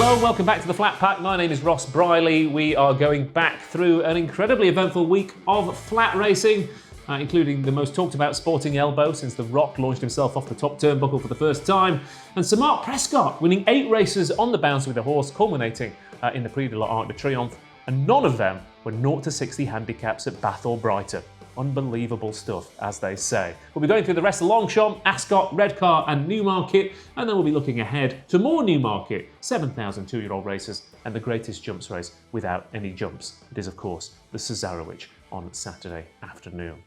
Hello, welcome back to the Flat Pack. My name is Ross Brierley. We are going back through an incredibly eventful week of flat racing, including the most talked about sporting elbow since The Rock launched himself off the top turnbuckle for the first time, and Sir Mark Prescott winning 8 races on the bounce with a horse, culminating in the Prix de l'Arc de Triomphe, and none of them were 0 to 60 handicaps at Bath or Brighton. Unbelievable stuff, as they say. We'll be going through the rest of Longchamp, Ascot, Redcar and Newmarket, and then we'll be looking ahead to more Newmarket, 7,000 two-year-old races, and the greatest jumps race without any jumps. It is, of course, the Cesarewitch on Saturday afternoon.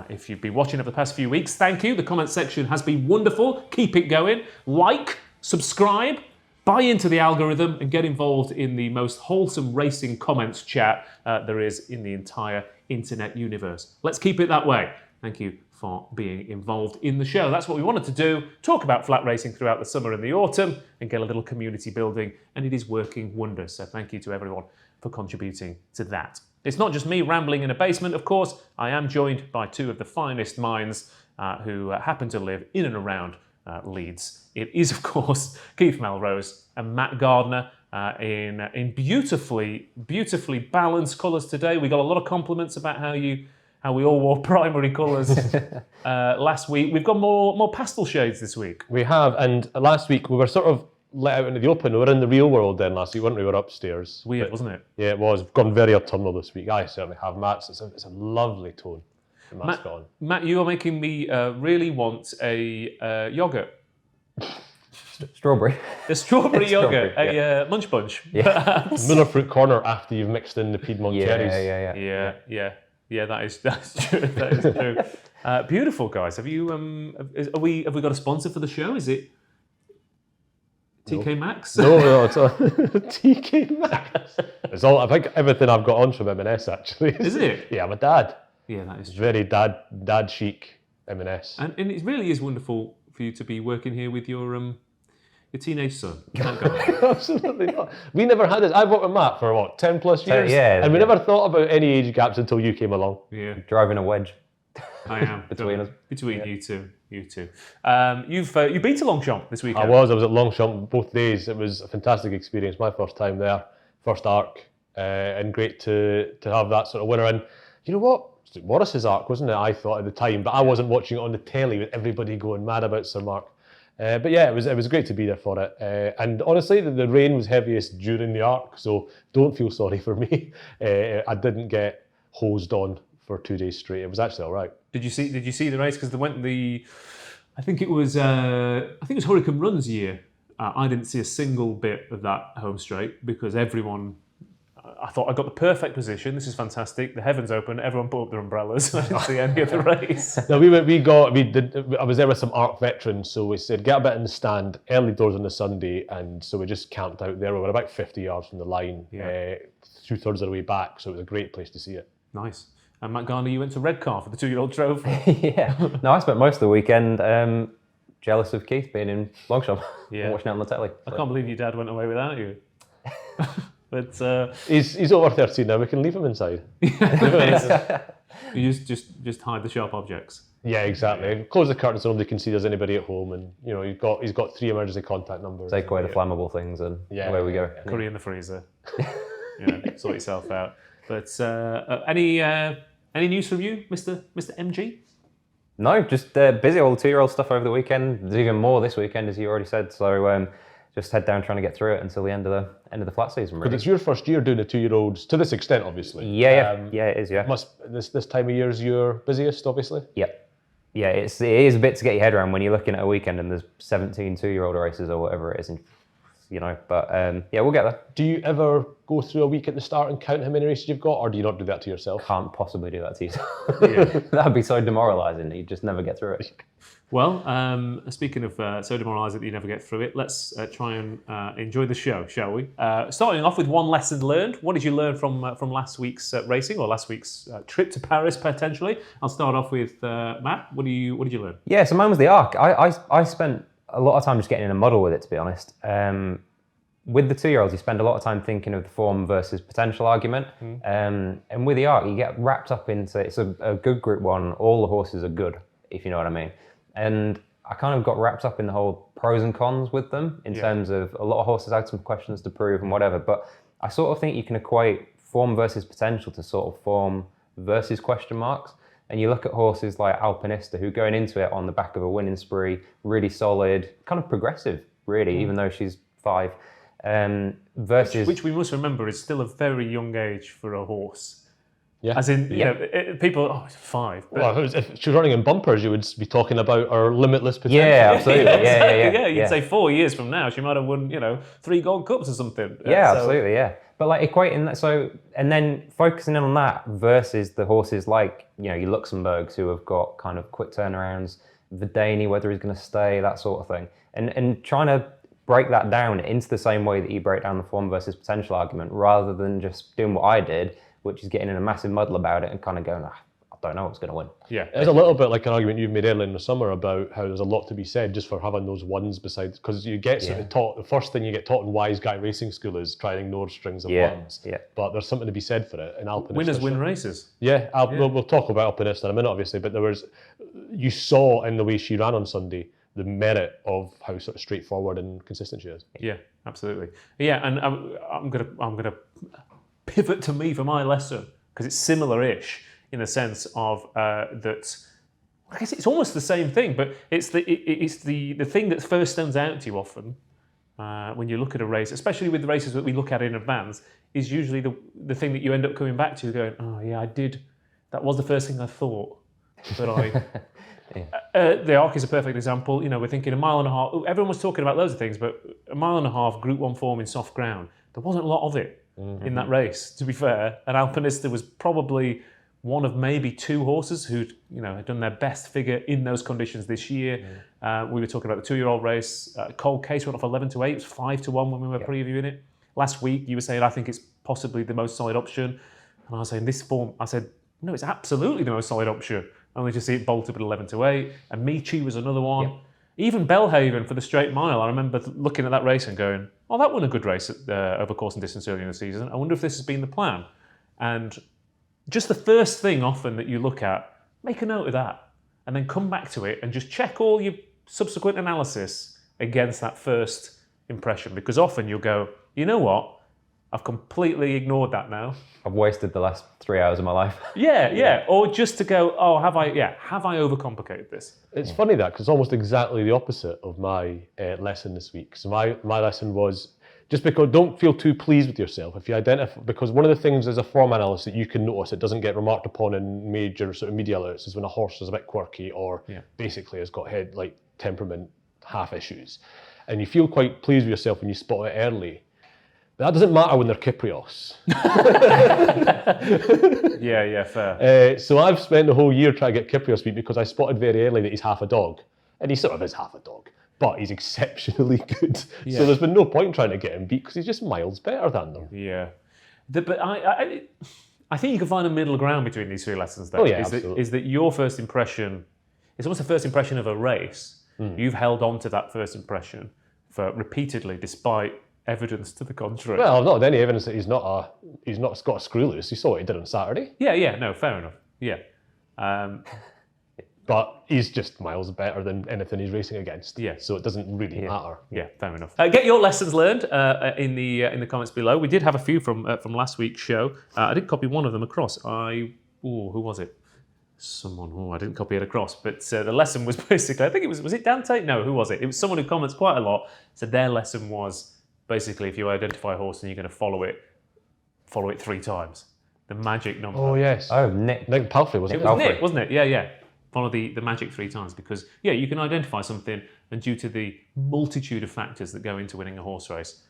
If you've been watching over the past few weeks, thank you. The comment section has been wonderful. Keep it going. Like, subscribe, buy into the algorithm, and get involved in the most wholesome racing comments chat there is in the entire internet universe. Let's keep it that way. Thank you for being involved in the show. That's what we wanted to do, talk about flat racing throughout the summer and the autumn and get a little community building, and it is working wonders. So thank you to everyone for contributing to that. It's not just me rambling in a basement, of course. I am joined by 2 of the finest minds who happen to live in and around Leeds. It is, of course, Keith Melrose and Matt Gardner in beautifully balanced colours today. We got a lot of compliments about how we all wore primary colours last week. We've got more pastel shades this week. We have, and last week we were sort of let out into the open. We were in the real world then last week, weren't we? We were upstairs. Weird, wasn't it? Yeah, it was. We've gone very autumnal this week. I certainly have. Matt's, it's a lovely tone. Matt, you are making me really want a yoghurt. Strawberry. The strawberry yoghurt, yeah. a munch bunch. Yeah. Miller fruit corner after you've mixed in the Piedmont cherries. Yeah. That's true. That is true. Beautiful, guys. Have we got a sponsor for the show? Is it TK Maxx? No, it's TK Maxx. It's all. I think everything I've got on from M&S actually. Is it? Yeah, I'm a dad. Yeah, that is It's true. very dad chic M&S. And it really is wonderful for you to be working here with your teenage son. Thank God. Absolutely not. We never had this. I've worked with Matt for what, 10 plus years? Yeah. We never thought about any age gaps until you came along. Yeah, Driving a wedge. I am. Between us. Between you two. You've been to Longchamp this weekend. I was at Longchamp both days. It was a fantastic experience. My first time there, first arc, and great to have that sort of winner. And you know what? It was Morris's arc, wasn't it? I thought at the time, but I wasn't watching it on the telly with everybody going mad about Sir Mark. But yeah, it was great to be there for it. And honestly, the rain was heaviest during the arc, so don't feel sorry for me. I didn't get hosed on for 2 days straight. It was actually all right. Did you see the race? Because they went I think it was Hurricane Run's year. I didn't see a single bit of that home straight because everyone. I thought I got the perfect position. This is fantastic. The heavens open. Everyone put up their umbrellas. I didn't see any of the race. No, I was there with some ARC veterans, so we said get a bit in the stand, early doors on the Sunday, and so we just camped out there. We were about 50 yards from the line, 2/3 of the way back, so it was a great place to see it. Nice. And Matt Gardner, you went to Redcar for the 2-year-old trophy. Yeah. No, I spent most of the weekend jealous of Keith being in Longchamp and watching it on the telly. I can't believe your dad went away without you. But he's over 13 now. We can leave him inside. You just hide the sharp objects. Yeah, exactly. Close the curtains so nobody can see there's anybody at home, and he's got 3 emergency contact numbers. Take away the flammable things, and away we go. Curry in the freezer. Sort yourself out. But any news from you, Mr. MG? No, just busy all the 2-year-old stuff over the weekend. There's even more this weekend, as you already said. So just head down trying to get through it until the end of the flat season. Really. But it's your first year doing the 2-year-olds to this extent, obviously. Yeah, it is. Yeah. This time of year is your busiest, obviously. Yep. Yeah, it is a bit to get your head around when you're looking at a weekend and there's 17 2-year-old races or whatever it is, and But we'll get there. Do you ever go through a week at the start and count how many races you've got, or do you not do that to yourself? Can't possibly do that to yourself. That'd be so demoralising. You'd just never get through it. Well, speaking of so demoralising that you never get through it, let's try and enjoy the show, shall we? Starting off with one lesson learned. What did you learn from last week's racing, or last week's trip to Paris potentially? I'll start off with Matt. What did you learn? Yeah, so mine was the arc. I spent a lot of time just getting in a muddle with it, to be honest. With the 2-year-olds, you spend a lot of time thinking of the form versus potential argument. And with the arc, you get wrapped up into, it's a good Group 1. All the horses are good, if you know what I mean. And I kind of got wrapped up in the whole pros and cons with them in terms of a lot of horses had some questions to prove and whatever. But I sort of think you can equate form versus potential to sort of form versus question marks. And you look at horses like Alpinista, who going into it on the back of a winning spree, really solid, kind of progressive, really, even though she's 5. Versus which we must remember is still a very young age for a horse. Yeah. As in, you know, people, it's 5. But Well, if she was running in bumpers, you would be talking about her limitless potential. yeah, absolutely, yeah, you'd yeah. say 4 years from now she might have won, 3 Gold Cups or something. Yeah, So- absolutely, yeah. But like equating that, so and then focusing in on that versus the horses like your Luxembourgs who have got kind of quick turnarounds, Verdani, whether he's going to stay, that sort of thing, and trying to break that down into the same way that you break down the form versus potential argument, rather than just doing what I did, which is getting in a massive muddle about it and kind of going, I don't know what's going to win. Yeah. It's a little bit like an argument you've made earlier in the summer about how there's a lot to be said just for having those ones besides, because you get sort of taught, the first thing you get taught in Wise Guy Racing School is try and ignore strings of ones. Yeah. But there's something to be said for it in Alpinista. Winners win races. Yeah, we'll talk about Alpinista in a minute, obviously, but you saw in the way she ran on Sunday the merit of how sort of straightforward and consistent she is. Yeah, absolutely. Yeah, and I'm gonna pivot to me for my lesson because it's similar-ish in the sense of that. I guess it's almost the same thing, but it's the thing that first stands out to you often when you look at a race, especially with the races that we look at in advance, is usually the thing that you end up coming back to, going, oh yeah, I did. That was the first thing I thought, but I. The Arc is a perfect example. We're thinking a mile and a half. Everyone was talking about loads of things, but a mile and a half Group 1 form in soft ground. There wasn't a lot of it in that race, to be fair. And Alpinista was probably one of maybe 2 horses who'd had done their best figure in those conditions this year. We were talking about the 2-year-old race. Cold Case went off 11-8. It was 5-1 when we were previewing it. Last week, you were saying, I think it's possibly the most solid option. And I was saying, this form, I said, no, it's absolutely the most solid option. Only to see it bolted at 11-8. And Michi was another one. Yep. Even Belhaven for the straight mile, I remember looking at that race and going, oh, that won a good race over course and distance earlier in the season. I wonder if this has been the plan. And just the first thing often that you look at, make a note of that. And then come back to it and just check all your subsequent analysis against that first impression. Because often you'll go, you know what? I've completely ignored that now. I've wasted the last 3 hours of my life. Yeah. Or just to go, oh, have I overcomplicated this? It's funny that, because it's almost exactly the opposite of my lesson this week. So my lesson was, just because don't feel too pleased with yourself. If you identify, because one of the things as a form analyst that you can notice it doesn't get remarked upon in major sort of media outlets is when a horse is a bit quirky or basically has got temperament half issues. And you feel quite pleased with yourself when you spot it early. But that doesn't matter when they're Kyprios. Yeah, fair. So I've spent the whole year trying to get Kyprios beat because I spotted very early that he's half a dog. And he sort of is half a dog, but he's exceptionally good. Yeah. So there's been no point trying to get him beat because he's just miles better than them. Yeah. But I think you can find a middle ground between these 3 lessons, though. Oh, yeah, absolutely. Is that your first impression, it's almost the first impression of a race. You've held on to that first impression for repeatedly, despite evidence to the contrary. Well, not any evidence that he's not got a screw loose. You saw what he did on Saturday. Yeah, no, fair enough. Yeah. But he's just miles better than anything he's racing against. Yeah. So it doesn't really matter. Yeah, fair enough. Get your lessons learned in the comments below. We did have a few from last week's show. I did copy one of them across. Who was it? Someone. I didn't copy it across. But the lesson was basically, I think it was it Dante? No, who was it? It was someone who comments quite a lot. Said their lesson was, basically, if you identify a horse and you're going to follow it 3 times. The magic number. Oh, yes. Oh, Nick Palfrey, was it? It was Nick, wasn't it? Yeah. Follow the magic 3 times because, you can identify something and due to the multitude of factors that go into winning a horse race,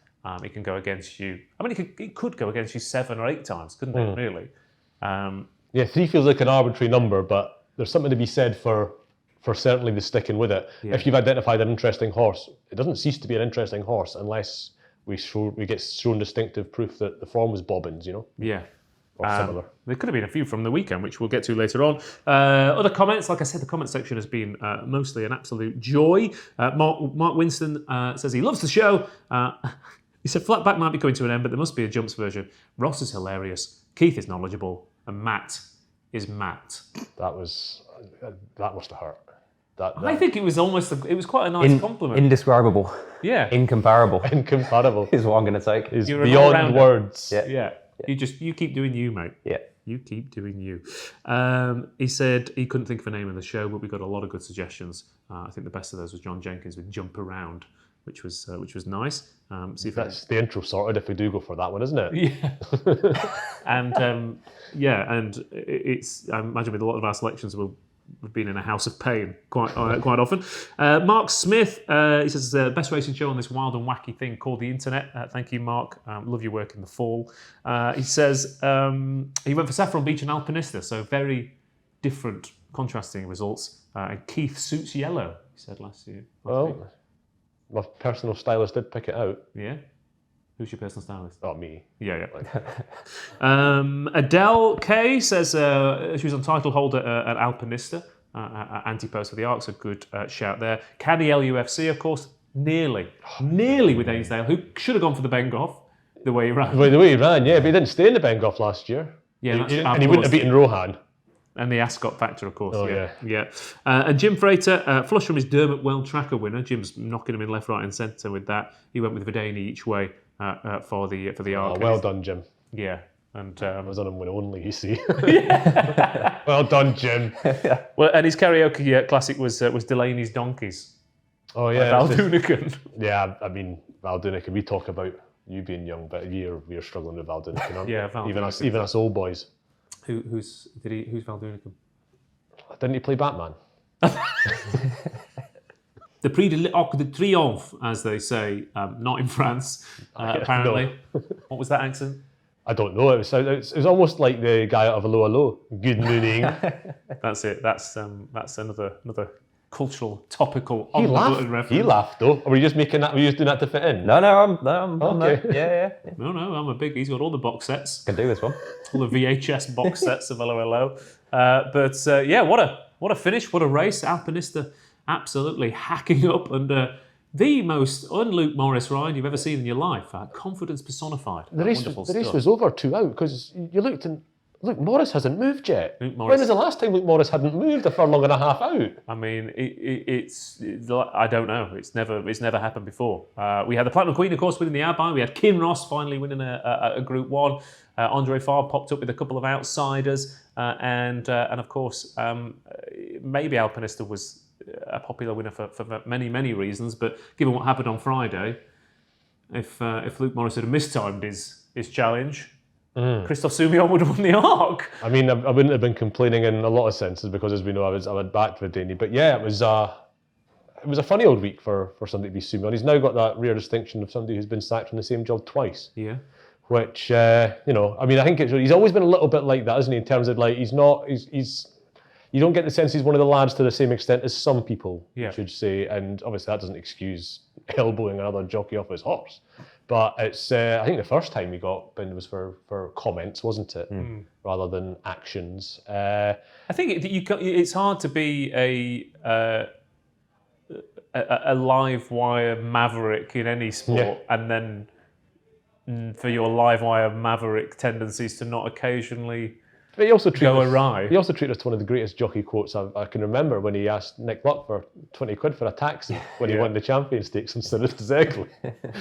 it can go against you. I mean, it could go against you 7 or 8 times, couldn't it, really? 3 feels like an arbitrary number, but there's something to be said for certainly the sticking with it. Yeah. If you've identified an interesting horse, it doesn't cease to be an interesting horse unless we get shown distinctive proof that the form was bobbins, Yeah. Or similar. There could have been a few from the weekend, which we'll get to later on. Other comments, like I said, the comment section has been mostly an absolute joy. Mark Winston says he loves the show. He said Flatback might be coming to an end, but there must be a jumps version. Ross is hilarious. Keith is knowledgeable. And Matt is Matt. That must have hurt. I think it was quite a nice compliment. Indescribable. Yeah. Incomparable Incomparable. is what I'm going to take. Is You're an beyond all-rounder. words. Yeah. You keep doing you, mate. Yeah. You keep doing you. He said he couldn't think of a name of the show, but we got a lot of good suggestions. I think the best of those was John Jenkins with Jump Around, which was nice. See if That's the intro sorted if we do go for that one, isn't it? Yeah. And it's, I imagine with a lot of our selections we've been in a house of pain quite often. Mark Smith, he says, best racing show on this wild and wacky thing called the internet. Thank you, Mark. Love your work in the fall. He says he went for Saffron Beach and Alpinista, so very different, contrasting results. And Keith suits yellow, he said last year. Well, my personal stylist did pick it out. Yeah? Who's your personal stylist? Not me. Yeah. Adele K says she was on title holder at Alpinista. Anti-post for the Arcs, a good shout there. Caddy LUFC, of course, nearly with Ainsdale, who should have gone for the Bengoff the way he ran. The way he ran, yeah, but he didn't stay in the Bengoff last year. Yeah, and he wouldn't have beaten Rohan. And the Ascot factor, of course. Oh, yeah. And Jim Frater, flush from his Dermot World Tracker winner. Jim's knocking him in left, right, and centre with that. He went with Verdane each way for the Arc. Oh, well done, Jim. Yeah. And I was on him when only, you see. Well done, Jim. Well, and his karaoke classic was Delaney's Donkeys. Oh yeah, Val Doonican. Yeah, I mean Val Doonican. We talk about you being young, but we're struggling with Val Doonican, aren't we? Yeah, Val even Doonican. us old boys. Who's Val Doonican? Didn't he play Batman? The Prix de l'Arc de Triomphe, as they say, not in France, apparently. No. What was that accent? I don't know. It was almost like the guy out of Hello Hello. Good morning. That's it. That's another cultural, topical, He on-the-button reference. He laughed though. Or were you just making that? Were you just doing that to fit in? No, I'm Okay. Yeah. No, I'm a big. He's got all the box sets, Can do this one. all the VHS box sets of Hello. What a finish! What a race! Alpinista absolutely hacking up under the most un-Luke Morris ride you've ever seen in your life. Confidence personified. The race was over 2 out because you looked and Luke Morris hasn't moved yet. Luke Morris. When was the last time Luke Morris hadn't moved a furlong and a half out? I mean, it's I don't know. It's never happened before. We had the Platinum Queen, of course, winning the Arbine. We had Kinross finally winning a Group 1. Andre Farr popped up with a couple of outsiders. And of course, maybe Alpinista was a popular winner for many, many reasons. But given what happened on Friday, if Luke Morris had mistimed his challenge, Christophe Soumillon would have won the Arc. I mean, I wouldn't have been complaining in a lot of senses because, as we know, I went back to Verdane. But yeah, it was a funny old week for somebody to be Soumillon. He's now got that rare distinction of somebody who's been sacked from the same job twice. Yeah. Which I mean, I think he's always been a little bit like that, hasn't he? In terms of like, you don't get the sense he's one of the lads to the same extent as some people, Yeah. I should say, and obviously that doesn't excuse elbowing another jockey off his horse. But it's, I think the first time he got binned was for comments, wasn't it, rather than actions. I think it's hard to be a live wire maverick in any sport, and then for your live wire maverick tendencies to not occasionally But he also go awry. He also treated us to one of the greatest jockey quotes I can remember when he asked Nick Luck for 20 quid for a taxi when he won the Champion Stakes in Cesarewitch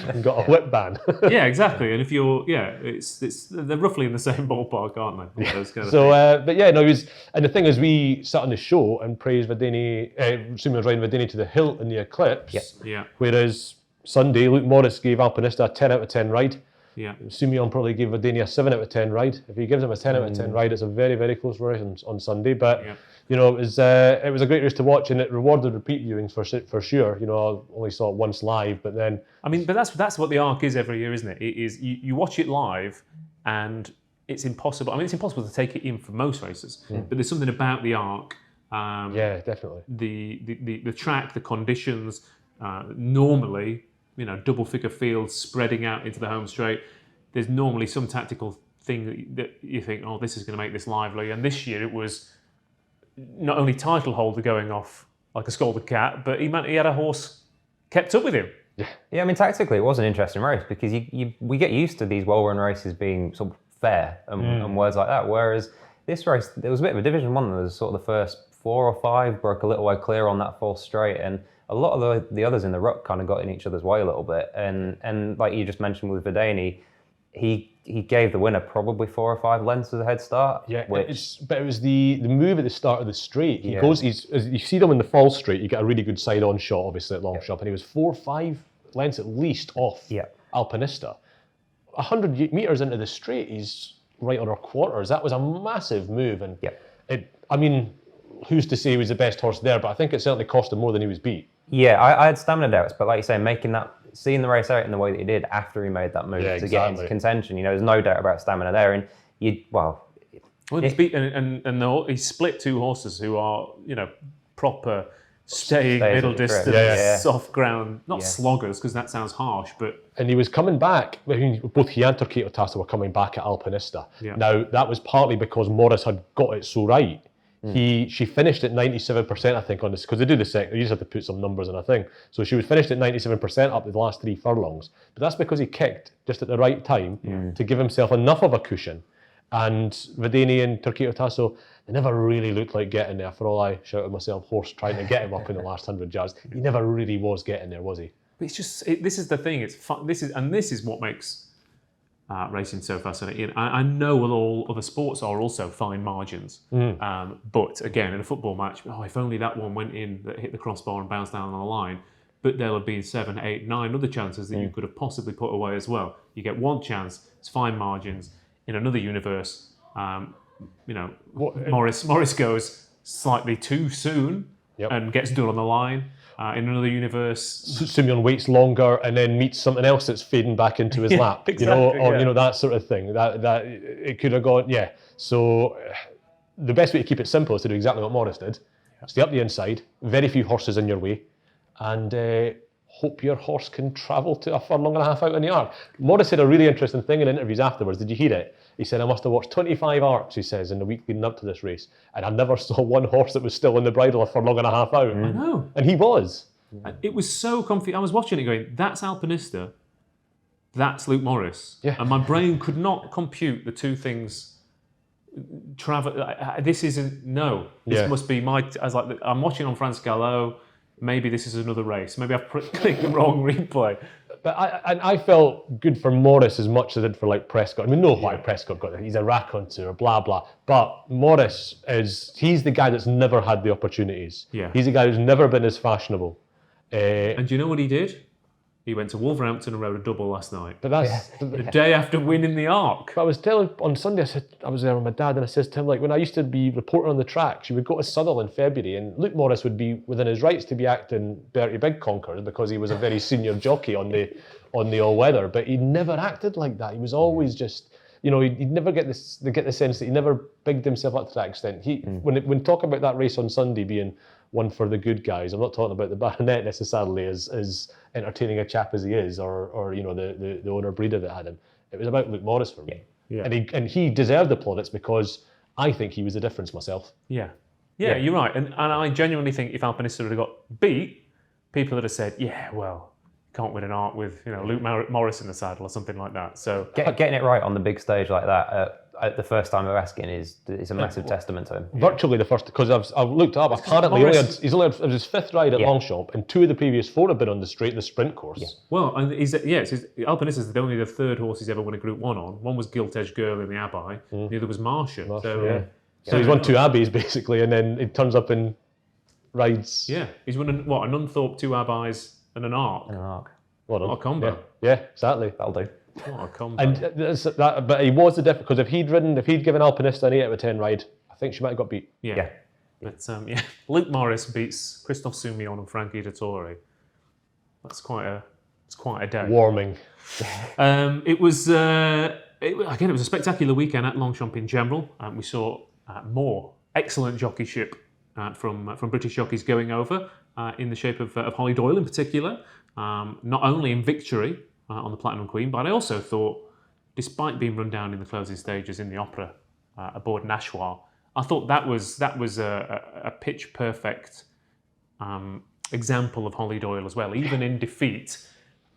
and got a whip ban. Yeah, exactly. And if you're, they're roughly in the same ballpark, aren't they? Those kind of he was, and the thing is, we sat on the show and praised Verdane, Soumillon's riding Verdane to the hilt in the Eclipse. Yeah. Whereas Sunday, Luke Morris gave Alpinista a 10 out of 10 ride. Yeah. Soumillon probably gave Verdane a 7 out of 10 ride. If he gives him a 10 out of 10 ride, it's a very, very close race on Sunday. But it was a great race to watch, and it rewarded repeat viewings for sure. You know, I only saw it once live, but then but that's what the Arc is every year, isn't it? It is you watch it live, and it's impossible. I mean, it's impossible to take it in for most races, but there's something about the Arc. Yeah, definitely. The track, the conditions, normally, double figure fields spreading out into the home straight. There's normally some tactical thing that you think, oh, this is going to make this lively. And this year it was not only title holder going off like a scalded cat, but he had a horse kept up with him. Yeah, I mean, tactically, it was an interesting race because we get used to these well-run races being sort of fair and words like that. Whereas this race, there was a bit of a Division 1. There was sort of the first 4 or 5 broke a little way clear on that fourth straight, and a lot of the others in the ruck kind of got in each other's way a little bit. And like you just mentioned with Verdane, he gave the winner probably 4 or 5 lengths as a head start. Yeah, but it was the move at the start of the straight. He goes, as you see them in the fall straight, you get a really good side-on shot, obviously, at Longchamp, and he was 4 or 5 lengths at least off Alpinista. 100 metres into the straight, he's right on our quarters. That was a massive move, and who's to say he was the best horse there, but I think it certainly cost him more than he was beat. Yeah, I had stamina doubts, but like you say, seeing the race out in the way that he did after he made that move to get into contention, there's no doubt about stamina there. And he's beat, and he split 2 horses who are, proper staying middle distance, soft ground, not sloggers, because that sounds harsh, but... And he was coming back, both he and Torquato Tasso were coming back at Alpinista. Yeah. Now, that was partly because Morris had got it so right. She finished at 97%, I think, on this, because they do the second, you just have to put some numbers in a thing. So she was finished at 97% up the last 3 furlongs. But that's because he kicked just at the right time to give himself enough of a cushion. And Verdane and Torquato Tasso, they never really looked like getting there. For all I shouted myself hoarse trying to get him up in the last 100 yards, he never really was getting there, was he? But it's just, this is the thing, it's fun, this is what makes racing so fascinating. I know all other sports are also fine margins, but again, in a football match, if only that one went in that hit the crossbar and bounced down on the line, but there'll have been 7, 8, 9 other chances that you could have possibly put away as well. You get one chance, it's fine margins. In another universe, Morris goes slightly too soon and gets done on the line. In another universe, Simeon waits longer and then meets something else that's fading back into his lap, that sort of thing. That it could have gone, So the best way to keep it simple is to do exactly what Morris did: stay up the inside, very few horses in your way, and hope your horse can travel to a furlong and a half out in the arc. Morris said a really interesting thing in interviews afterwards. Did you hear it? He said, I must have watched 25 arcs, he says, in the week leading up to this race, and I never saw one horse that was still in the bridle a furlong and a half out. I know. And he was. It was so confusing. I was watching it going, that's Alpinista, that's Luke Morris. Yeah. And my brain could not compute the two things. This must be I'm watching on France Gallo. Maybe this is another race. Maybe I've clicked the wrong replay. But I felt good for Morris as much as I did for Prescott. I mean, know why Prescott got there. He's a raconteur, blah, blah. But Morris he's the guy that's never had the opportunities. Yeah. He's the guy who's never been as fashionable. And do you know what he did? He went to Wolverhampton and rode a double last night. But that's the day after winning the Arc. But I was telling on Sunday, I was there with my dad, and I said to him, when I used to be reporting on the tracks, you would go to Southall in February, and Luke Morris would be within his rights to be acting Bertie Big Conqueror because he was a very senior jockey on the all weather. But he never acted like that. He was always just, he'd never get the sense that he never bigged himself up to that extent. When talking about that race on Sunday being one for the good guys, I'm not talking about the baronet necessarily as entertaining a chap as he is, or the owner breeder that had him. It was about Luke Morris for me. Yeah. And he deserved the plaudits because I think he was the difference myself. Yeah, you're right. And I genuinely think if Alpinista would have got beat, people would have said, can't win an Arc with Luke Morris in the saddle or something like that. So getting it right on the big stage like that at the first time of asking is a massive testament to him. Virtually the first, because I've looked it up. Apparently, it was his 5th ride at Longchamp, and 2 of the previous 4 have been on the sprint course. Yeah. Well, and Alpinista is only the 3rd horse he's ever won a Group 1 on. One was Gilt Edge Girl in the Abbey. The other was Marcia. So he's won 2 Abbeys basically, and then he turns up and rides. Yeah, he's won an Unthorpe, 2 Abbeys, and an Arc. What a combo. Yeah, exactly. That'll do. What a combo. And but he was the difference, because if he'd given Alpinista an 8 out of 10 ride, I think she might have got beat. Yeah. But Luke Morris beats Christophe Soumillon and Frankie Dettori. It's quite a day. Warming. It was a spectacular weekend at Longchamp in general. We saw more excellent jockeyship from British jockeys going over in the shape of Holly Doyle in particular. Not only in victory on the Platinum Queen, but I also thought, despite being run down in the closing stages in the Opera aboard Nashua, I thought that was a pitch perfect example of Holly Doyle as well. Even in defeat,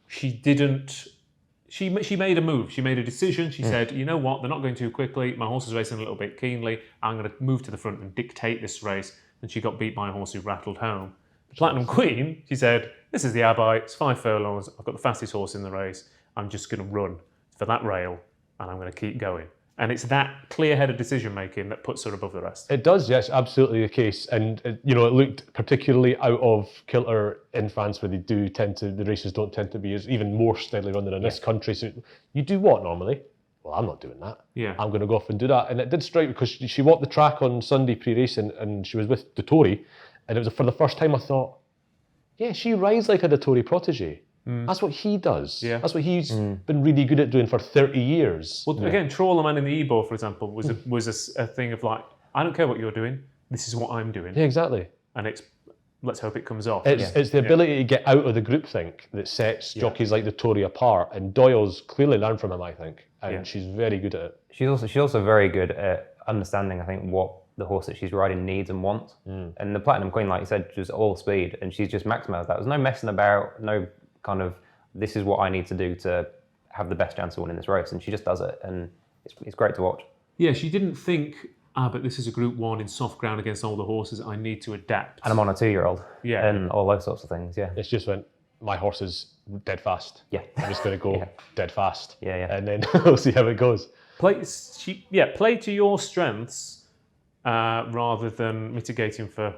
she made a move. She made a decision. She said, you know what, they're not going too quickly. My horse is racing a little bit keenly. I'm going to move to the front and dictate this race. and she got beat by a horse who rattled home. The Platinum Queen, she said, this is the Abai, it's 5 furlongs, I've got the fastest horse in the race, I'm just going to run for that rail and I'm going to keep going. And it's that clear-headed decision-making that puts her above the rest. It does, yes, absolutely the case. And, it looked particularly out of kilter in France where the races don't tend to be as even more steadily run than in this country. So you do what normally? Well, I'm not doing that. Yeah. I'm going to go off and do that. And it did strike me because she walked the track on Sunday pre-racing and she was with Dettori. And it was for the first time I thought, yeah, she rides like a Dettori protege. That's what he does. Yeah. That's what he's been really good at doing for 30 years. Well, again, Trawlerman in the Ebor, for example, was a thing of like, I don't care what you're doing, this is what I'm doing. Yeah, exactly. And let's hope it comes off. It's the ability to get out of the groupthink that sets jockeys like the Tory apart. And Doyle's clearly learned from him, I think. And she's very good at it. She's also very good at understanding, I think, what the horse that she's riding needs and wants. And the Platinum Queen, like you said, was all speed, and she's just maximised that. There's no messing about, no kind of, this is what I need to do to have the best chance of winning this race, and she just does it, and it's great to watch. Yeah, she didn't think, but this is a Group 1 in soft ground against older horses, I need to adapt. And I'm on a 2-year-old. Yeah. And all those sorts of things, yeah. It's just when my horse is dead fast. Yeah. I'm just going to go dead fast. Yeah. And then we'll see how it goes. Play to your strengths rather than mitigating for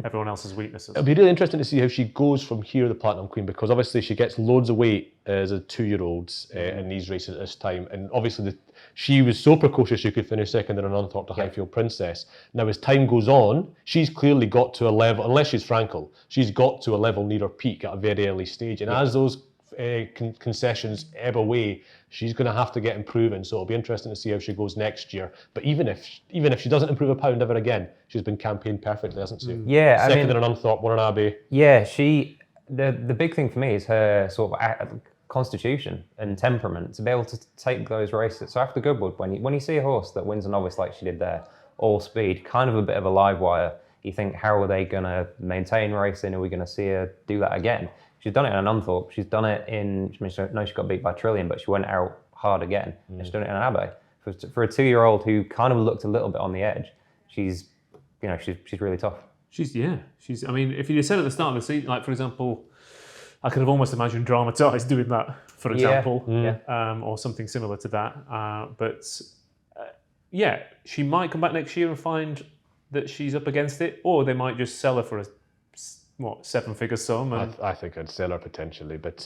everyone else's weaknesses. It'll be really interesting to see how she goes from here, the Platinum Queen, because obviously she gets loads of weight as a 2-year-old in these races at this time. And obviously she was so precocious she could finish second in an unthought to Highfield Princess. Now, as time goes on, she's clearly got to a level, unless she's Frankel, she's got to a level near her peak at a very early stage. And as those concessions ebb away, she's going to have to get improving. So it'll be interesting to see how she goes next year. But even if she doesn't improve a pound ever again, she's been campaigned perfectly, hasn't she? Yeah, Second in an unthought, won an Abbey. Yeah, the big thing for me is her sort of constitution and temperament to be able to take those races. So after Goodwood, when you see a horse that wins a novice like she did there, all speed, kind of a bit of a live wire, you think, how are they going to maintain racing? Are we going to see her do that again? She's done it in an unthought. She's done it in, she got beat by Trillium, but she went out hard again. And she's done it in an Abbey. For a 2-year-old who kind of looked a little bit on the edge, she's really tough. I mean, if you said at the start of the season, like, for example, I could have almost imagined Dramatized doing that, for example, or something similar to that. But she might come back next year and find that she's up against it, or they might just sell her for a 7-figure sum. I think I'd sell her potentially, but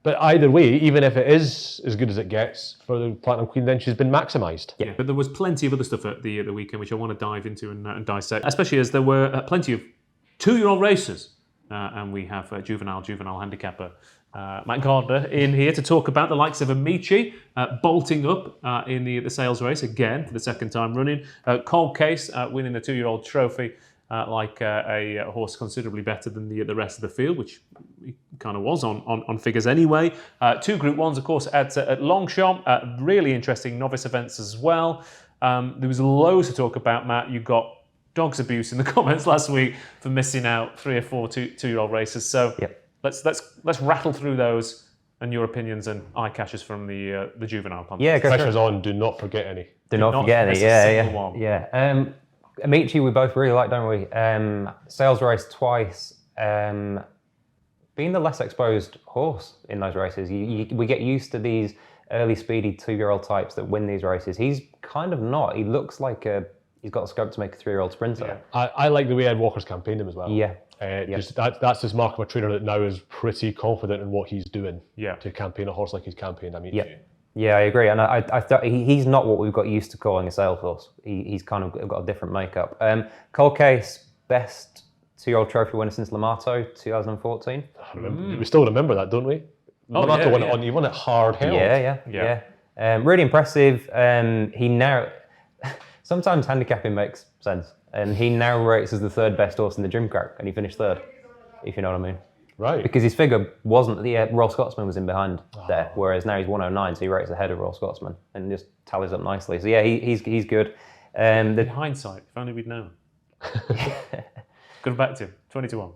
but either way, even if it is as good as it gets for the Platinum Queen, then she's been maximised. Yeah, but there was plenty of other stuff at the weekend which I want to dive into and dissect, especially as there were plenty of 2-year-old races, and we have juvenile handicapper Matt Gardner in here to talk about the likes of Amici bolting up in the sales race again for the second time running. Cold Case winning the 2-year-old trophy. Like a horse considerably better than the rest of the field, which he kind of was on figures anyway. 2 Group 1s, of course, at Longchamp. Really interesting novice events as well. There was loads to talk about, Matt. You got dogs abuse in the comments last week for missing out 3 or 4 2-year-old races. So let's rattle through those and your opinions and eye catches from the juvenile contest. Yeah, pressure's on. Do not forget any. Do not forget any. Yeah. Amici, we both really like, don't we? Sales race twice. Being the less exposed horse in those races, we get used to these early speedy 2-year-old types that win these races. He's kind of not. He looks like he's got the scope to make a 3-year-old sprinter. Yeah. I like the way Ed Walker's campaigned him as well. Yeah. Just that's his mark of a trainer that now is pretty confident in what he's doing. Yeah. To campaign a horse like he's campaigned Amici. Yeah, I agree, and I thought he's not what we've got used to calling a sales horse. He's kind of got a different makeup. Cold Case, best 2-year-old trophy winner since Lamato, 2014. We still remember that, don't we? Lamato won it on. He won it hard held. Yeah. Really impressive. He now sometimes handicapping makes sense, and he now rates as the 3rd best horse in the Gymkhana, and he finished 3rd. If you know what I mean. Right. Because his figure wasn't, Royal Scotsman was in behind there, whereas now he's 109, so he rates ahead of Royal Scotsman and just tallies up nicely. So yeah, he's good. In hindsight, if only we'd known. Good back to him, 20-1.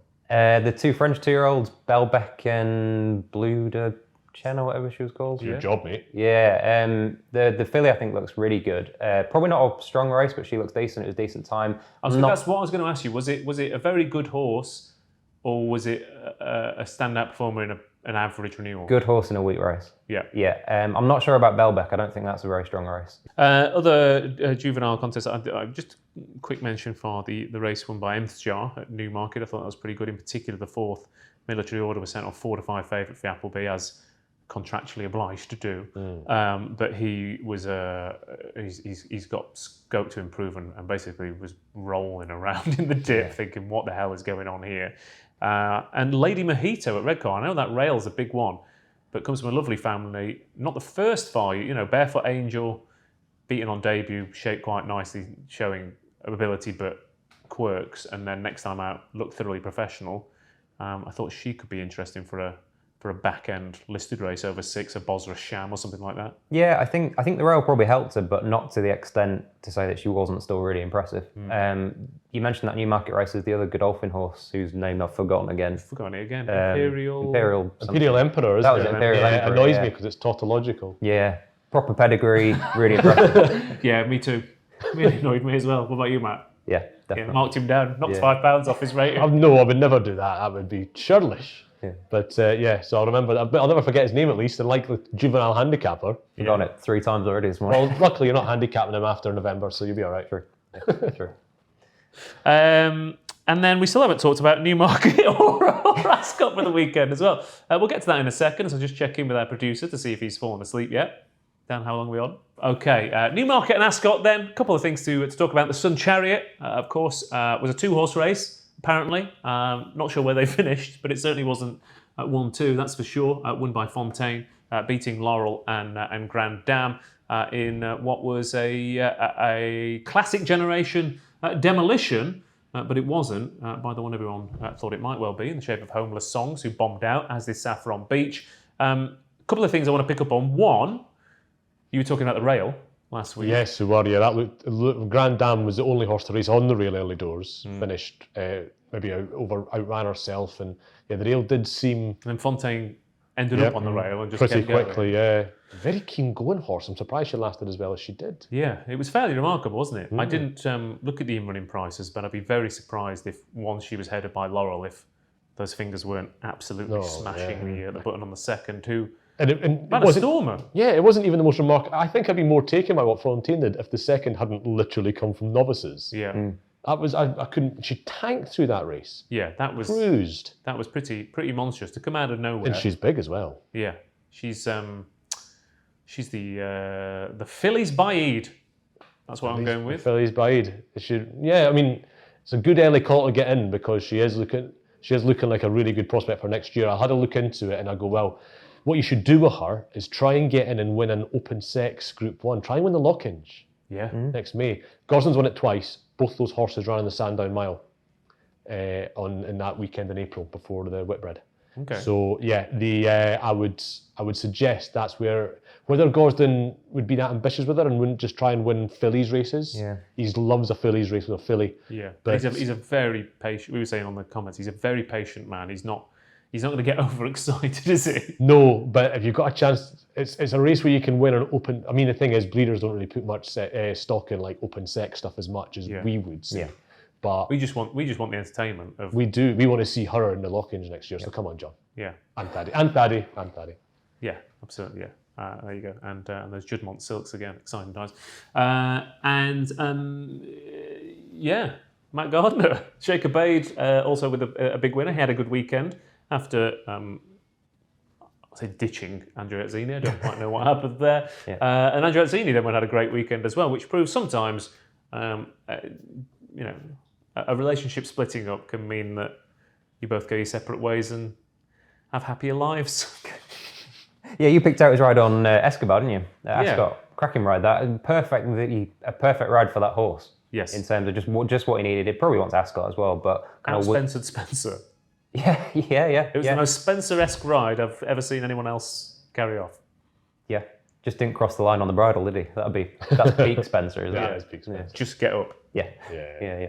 The 2 French 2-year-olds, Belbec and Blue de Chen or whatever she was called. Your job, mate. Yeah, the filly I think looks really good. Probably not a strong race, but she looks decent. It was a decent time. That's what I was going to ask you. Was it a very good horse, or was it a standout performer in an average renewal? Good horse in a weak race. Yeah. Yeah. I'm not sure about Belbeck. I don't think that's a very strong race. Other juvenile contests. Just a quick mention for the race won by Emthjar at Newmarket. I thought that was pretty good. In particular, the 4th military order was sent off 4 to 5 favourite for Appleby, as contractually obliged to do. But he was he's got scope to improve, and basically was rolling around in the dip, thinking, what the hell is going on here? And Lady Mojito at Redcar. I know that rail's a big one, but comes from a lovely family. Not the first far, Barefoot Angel, beaten on debut, shaped quite nicely, showing ability but quirks, and then next time out looked thoroughly professional. I thought she could be interesting for a back end listed race over 6, a Bosra Sham or something like that. Yeah, I think the rail probably helped her, but not to the extent to say that she wasn't still really impressive. You mentioned that Newmarket race is the other Godolphin horse whose name I've forgotten again. Forgotten it again. Imperial Emperor, isn't That was it? Imperial It Emperor, annoys yeah. me because it's tautological. Yeah, proper pedigree, really impressive. Yeah, me too. Really annoyed me as well. What about you, Matt? Yeah, Yeah, definitely. marked him down, knocked £5 off his rating. No, I would never do that. That would be churlish. Yeah. But so I'll remember that. But I'll never forget his name at least. And like the juvenile handicapper. You've done it 3 times already this morning. Well, luckily you're not handicapping him after November, so you'll be all right. True. True. And then we still haven't talked about Newmarket or Ascot for the weekend as well. We'll get to that in a second, so just check in with our producer to see if he's fallen asleep yet. Dan, how long are we on? Okay, Newmarket and Ascot then. A couple of things to talk about. The Sun Chariot, of course, was a 2-horse race, apparently. Not sure where they finished, but it certainly wasn't 1-2, that's for sure. Won by Fontaine, beating Laurel and Grand Dam in what was a classic generation demolition, but it wasn't, by the one everyone thought it might well be, in the shape of Homeless Songs, who bombed out, as did Saffron Beach. A couple of things I want to pick up on. One, you were talking about the rail last week. Yes, we were. Yeah, that Grand Dam was the only horse to race on the rail early doors. Finished maybe outran herself, and the rail did seem. And then Fontaine ended up on the rail and just pretty kept going. quickly. Yeah, very keen going horse. I'm surprised she lasted as well as she did. Yeah, it was fairly remarkable, wasn't it? I didn't look at the in-running prices, but I'd be very surprised if once she was headed by Laurel, if those fingers weren't absolutely smashing the button on the second too. And it About a wasn't. stormer. Yeah, it wasn't even the most remarkable. I think I'd be more taken by what Fontaine did if the second hadn't literally come from novices. Yeah. That was I couldn't. She tanked through that race. Yeah, that was Cruised, pretty monstrous to come out of nowhere. and she's big as well. Yeah, she's the Phillies Baaeed. That's what I'm going with. Phillies Baaeed. I mean, it's a good early call to get in because she is looking like a really good prospect for next year. I had a look into it and I go, well, what you should do with her is try and get in and win an open sex Group 1. Try and win the Lockinge Yeah. next May. Gorson's won it twice. Both those horses ran in the Sandown Mile in that weekend in April before the Whitbread. Okay. So yeah, I would suggest that's whether Gosden would be that ambitious with her and wouldn't just try and win fillies races. Yeah. He loves a fillies race with a filly. Yeah, But he's a very patient. We were saying on the comments, he's a very patient man. He's not going to get overexcited, is he? No, but if you've got a chance, it's a race where you can win an open. I mean, the thing is, breeders don't really put much stock in like open sex stuff as much as we would. Say. Yeah. But We just want the entertainment of we do. We want to see her in the Lockinge next year. So come on, John. yeah. And Thaddy. Yeah, absolutely. Yeah, there you go. And those Judmont Silks again, exciting times. Yeah, Matt Gardner, Shaker Baaeed, also with a big winner. He had a good weekend after I'll say ditching Andrew Etzini. I don't quite know what happened there. Yeah. And Andrew Etzini then had a great weekend as well, which proves sometimes a relationship splitting up can mean that you both go your separate ways and have happier lives. Yeah, you picked out his ride on Escobar, didn't you? Yeah. Ascot, cracking ride. That perfect ride for that horse. Yes. In terms of just what he needed. It probably wants Ascot as well, but Out-Spencered Spencer. Yeah. It was the most Spencer-esque ride I've ever seen anyone else carry off. Yeah. Just didn't cross the line on the bridle, did he? That's peak Spencer, isn't Yeah, it? it's big. Just get up. Yeah. Yeah.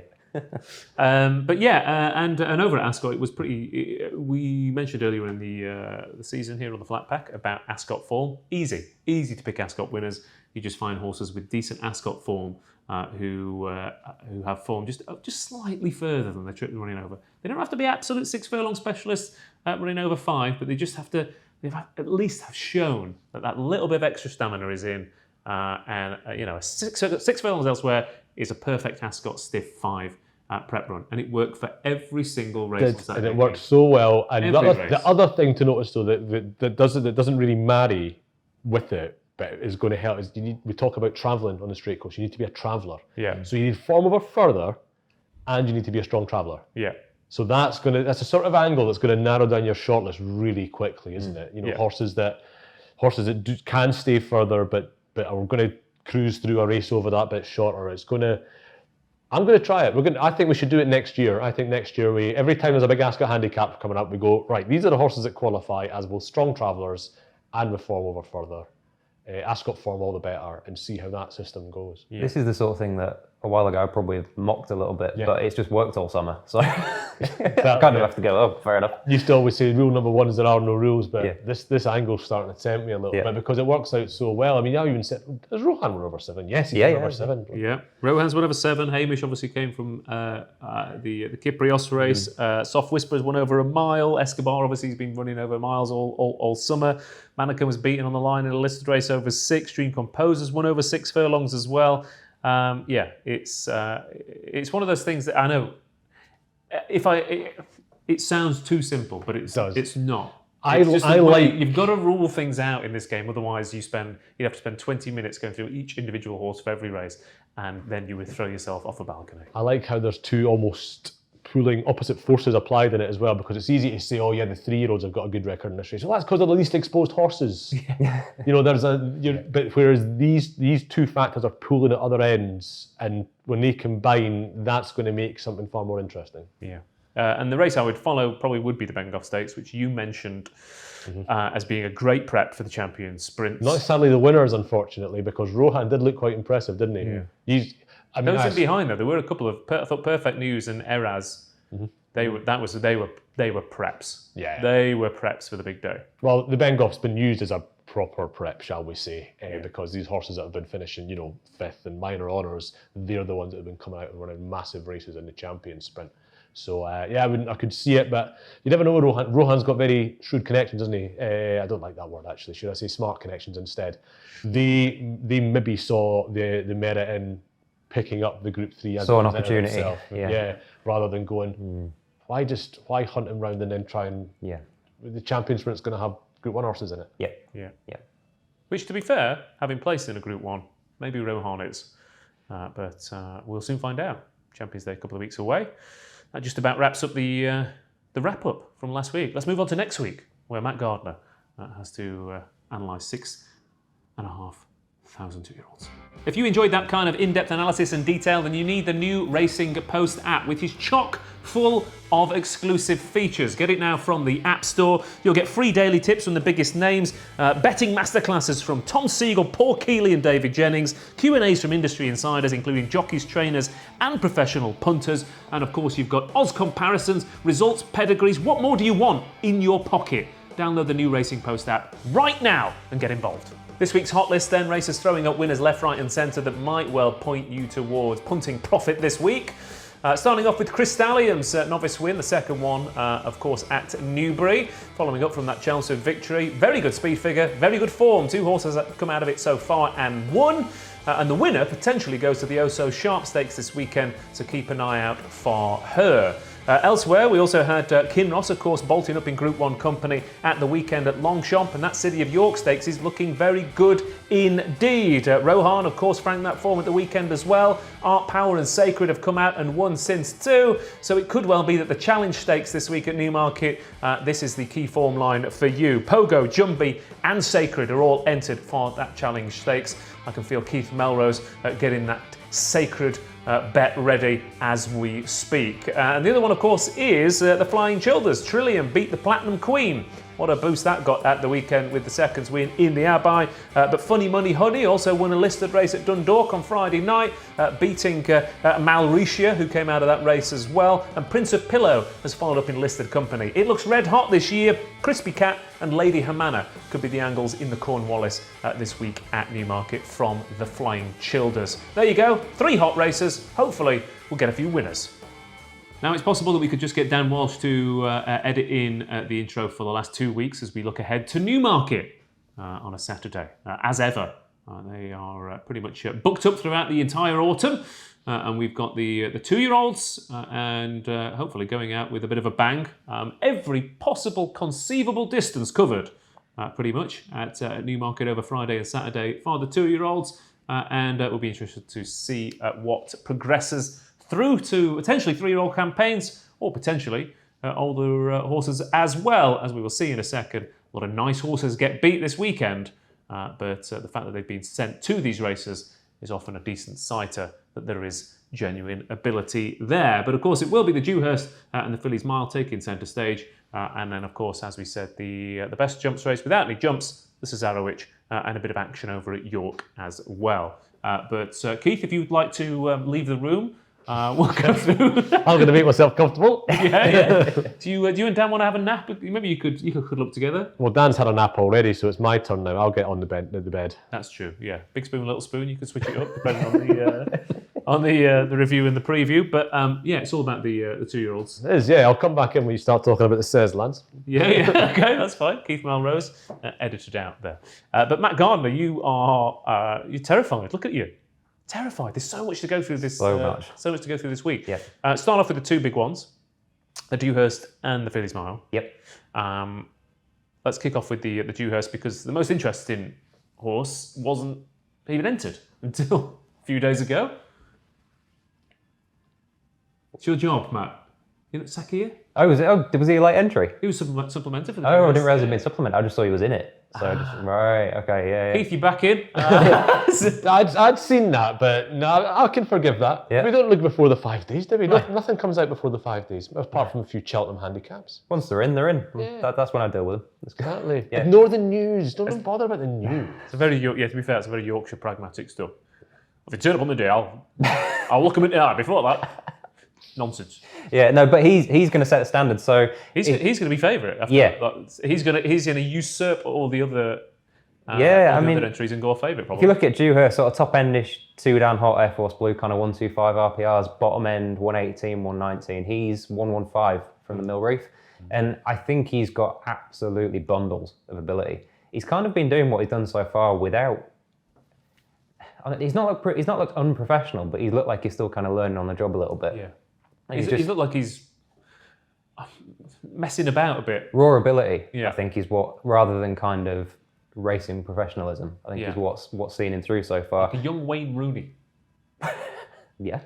But yeah, and over at Ascot, it was pretty. We mentioned earlier in the season here on the Flat Pack about Ascot form. Easy to pick Ascot winners. You just find horses with decent Ascot form who have form just slightly further than their trip running over. They don't have to be absolute 6 furlong specialists running over 5, but they just have to. They've at least have shown that little bit of extra stamina is in, and a 6 furlongs elsewhere is a perfect Ascot stiff 5 prep run, and it worked for every single race. And it worked so well. And the other thing to notice though that doesn't really marry with it, but is going to help is we talk about travelling on the straight course. You need to be a traveller. Yeah. So you need form over further, and you need to be a strong traveller. Yeah. So that's a sort of angle that's going to narrow down your shortlist really quickly, isn't it? Horses that can stay further, but are going to cruise through a race over that bit shorter. I'm going to try it. I think we should do it next year. I think next year every time there's a big Ascot handicap coming up, we go, right, these are the horses that qualify as both strong travellers and with form over further. Ascot form all the better, and see how that system goes. Yeah. This is the sort of thing that a while ago I probably mocked a little bit, but it's just worked all summer. So I kind of have to go, oh, fair enough. You used to always say rule number 1 is there are no rules, but this angle's starting to tempt me a little bit because it works out so well. I mean, I even said, does Rohan win over 7? Yes, he's won over 7. Yeah, Rohan's won over 7. Hamish obviously came from the Kyprios race. Soft Whispers won over a mile. Escobar obviously has been running over miles all summer. Mannequin was beaten on the line in a listed race over 6. Dream Composers won over 6 furlongs as well. It's one of those things that I know. It sounds too simple, but it's not. You've got to rule things out in this game. Otherwise, you'd have to spend 20 minutes going through each individual horse for every race, and then you would throw yourself off a balcony. I like how there's 2 almost pulling opposite forces applied in it as well, because it's easy to say, oh yeah, the 3-year-olds have got a good record in this race. Well, that's because they're the least exposed horses. But whereas these 2 factors are pulling at other ends, and when they combine, that's going to make something far more interesting. Yeah. And the race I would follow probably would be the Bengough Stakes, which you mentioned as being a great prep for the Champion Sprints. Not sadly the winners, unfortunately, because Rohan did look quite impressive, didn't he? Yeah. Those in behind though, there were a couple of I thought Perfect News and Eraz. They were preps. Yeah, they were preps for the big day. Well, the Bengough's been used as a proper prep, shall we say, because these horses that have been finishing, 5th and minor honours, they're the ones that have been coming out and running massive races in the Champion Sprint. So I could see it, but you never know. Rohan's got very shrewd connections, doesn't he? I don't like that word actually. Should I say smart connections instead? They maybe saw the merit in picking up the Group 3 as an opportunity, rather than going, why hunt him round and then try and the Champion Sprint's going to have Group 1 horses in it. Yeah. Which, to be fair, having placed in a Group 1, maybe Rohan is, but we'll soon find out. Champions Day a couple of weeks away. That just about wraps up the wrap up from last week. Let's move on to next week, where Matt Gardner has to analyse 6,500 2-year-olds. If you enjoyed that kind of in-depth analysis and detail, then you need the new Racing Post app, which is chock full of exclusive features. Get it now from the App Store. You'll get free daily tips from the biggest names, betting masterclasses from Tom Siegel, Paul Keeley and David Jennings, Q&As from industry insiders, including jockeys, trainers and professional punters. And of course, you've got odds comparisons, results, pedigrees. What more do you want in your pocket? Download the new Racing Post app right now and get involved. This week's hot list then, racers throwing up winners left, right and centre that might well point you towards punting profit this week. Starting off with Crystallium's novice win, the second one, of course, at Newbury. Following up from that Chelmsford victory. Very good speed figure, very good form. 2 horses that have come out of it so far and won. And the winner potentially goes to the Oh-So Sharp Stakes this weekend, so keep an eye out for her. Elsewhere, we also had Kinross, of course, bolting up in Group 1 company at the weekend at Longchamp, and that City of York Stakes is looking very good indeed. Rohan, of course, franked that form at the weekend as well. Art Power and Sacred have come out and won since too, so it could well be that the Challenge Stakes this week at Newmarket, this is the key form line for you. Pogo, Jumbie and Sacred are all entered for that Challenge Stakes. I can feel Keith Melrose getting that Sacred bet ready as we speak. And the other one, of course, is the Flying Childers. Trillium beat the Platinum Queen What a boost that got at the weekend with the seconds win in the Abai. But Funny Money Honey also won a listed race at Dundalk on Friday night, beating Malricia, who came out of that race as well. And Prince of Pillow has followed up in listed company. It looks red hot this year. Crispy Cat and Lady Hamana could be the angles in the Cornwallis this week at Newmarket from the Flying Childers. There you go, 3 hot races. Hopefully we'll get a few winners. Now, it's possible that we could just get Dan Walsh to edit in the intro for the last 2 weeks as we look ahead to Newmarket on a Saturday. As ever, they are pretty much booked up throughout the entire autumn, and we've got the 2-year-olds and hopefully going out with a bit of a bang. Every possible conceivable distance covered, pretty much, at Newmarket over Friday and Saturday for the 2-year-olds, and we'll be interested to see what progresses through to potentially 3-year-old campaigns, or potentially older horses as well, as we will see in a second. A lot of nice horses get beat this weekend, but the fact that they've been sent to these races is often a decent citer that there is genuine ability there. But of course, it will be the Dewhurst and the Fillies Mile taking centre stage, and then of course, as we said, the best jumps race without any jumps, the Cesarewitch, and a bit of action over at York as well. But Keith, if you'd like to leave the room, we'll go through. I'm going to make myself comfortable. Yeah. Do you and Dan want to have a nap? Maybe you could cuddle up together. Well, Dan's had a nap already, so it's my turn now. I'll get on the bed. That's true. Yeah, big spoon, little spoon. You can switch it up depending on the review and the preview. But yeah, it's all about the 2-year-olds. It is. Yeah, I'll come back in when you start talking about the Cez lads. Yeah. Okay, that's fine. Keith Melrose, edited out there. But Matt Gardner, you're terrified. Look at you. Terrified. There's so much to go through this. So much to go through this week. Yeah. Start off with the 2 big ones, the Dewhurst and the Fillies Mile. Yep. Let's kick off with the Dewhurst, because the most interesting horse wasn't even entered until a few days ago. It's your job, Matt. You look Sakia? Oh, was he a late entry? He was supplemented for the Oh, I didn't realise he'd been supplemented. I just saw he was in it. So right, okay, yeah. Keith, you back in? I'd seen that, but no, I can forgive that. Yeah. We don't look before the 5 days, do we? Nothing comes out before the 5 days, apart from a few Cheltenham handicaps. Once they're in, they're in. Yeah. That's when I deal with them. Exactly. Yeah. Ignore the news. Don't bother about the news. It's a very, to be fair, it's a very Yorkshire pragmatic stuff. If you turn up on the day, I'll look him in the eye. Before that, nonsense. Yeah, no, but he's going to set the standard. So he's going to be favourite. Yeah. He's going to usurp all the other. Other entries and go favourite. Probably. If you look at Dewhurst, sort of top endish, 2 down hot Air Force Blue, kind of 125 RPRs, bottom end 118, 119. He's 115 from the Mill Reef, and I think he's got absolutely bundles of ability. He's kind of been doing what he's done so far without. He's not looked unprofessional, but he's looked like he's still kind of learning on the job a little bit. Yeah, he's looked like he's messing about a bit. Raw ability, Yeah. I think, is what, rather than kind of racing professionalism, I think is what's seen him through so far. Like a young Wayne Rooney. Yeah.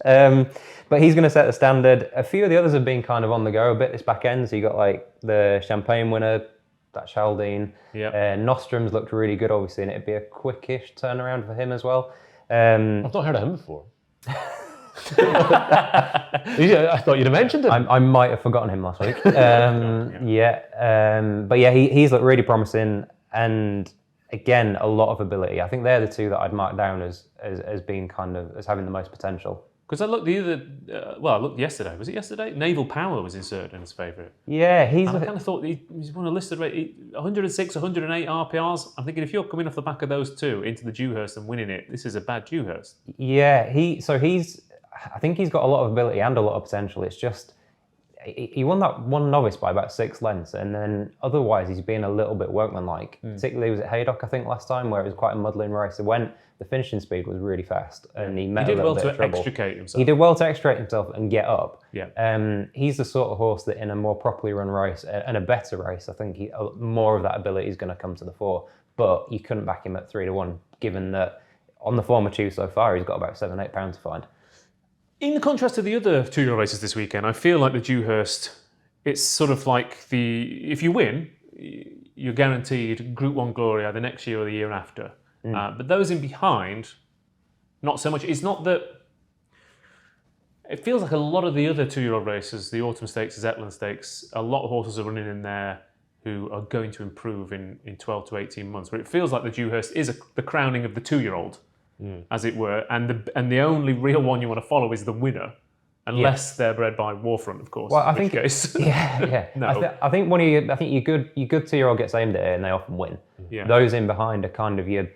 But he's going to set the standard. A few of the others have been kind of on the go a bit this back end. So you got like the Champagne winner, that Chaldine. Yeah. Nostrum's looked really good, obviously, and it'd be a quickish turnaround for him as well. I've not heard of him before. I thought you'd have mentioned him. I might have forgotten him last week. But yeah, he's looked really promising, and again, a lot of ability. I think they're the 2 that I'd mark down as being kind of as having the most potential. Because I looked I looked yesterday. Was it yesterday? Naval Power was inserted in his favourite. Yeah, I kind of thought he's won a listed rate, 106, 108 RPRs. I'm thinking if you're coming off the back of those 2 into the Dewhurst and winning it, this is a bad Dewhurst. Yeah, I think he's got a lot of ability and a lot of potential. It's just he won that one novice by about 6 lengths, and then otherwise he's been a little bit workmanlike. Particularly was at Haydock, I think, last time, where it was quite a muddling race. The finishing speed was really fast, and he met a little bit of trouble. Extricate himself. He did well to extricate himself and get up. Yeah. He's the sort of horse that in a more properly run race and a better race, I think more of that ability is going to come to the fore. But you couldn't back him at 3-1, given that on the form of 2 so far, he's got about £7-8 to find. In contrast to the other 2-year-old races this weekend, I feel like the Dewhurst, it's sort of like if you win, you're guaranteed Group 1 glory either next year or the year after. But those in behind, not so much. It's not that it feels like a lot of the other 2-year-old races, the Autumn Stakes, the Zetland Stakes, a lot of horses are running in there who are going to improve in 12 to 18 months. But it feels like the Dewhurst is the crowning of the 2-year-old, as it were, and the only real one you want to follow is the winner. Unless they're bred by Warfront, of course. Well, I in which think, case. No. I think your good 2-year-old gets aimed at it and they often win. Yeah. Those in behind are kind of your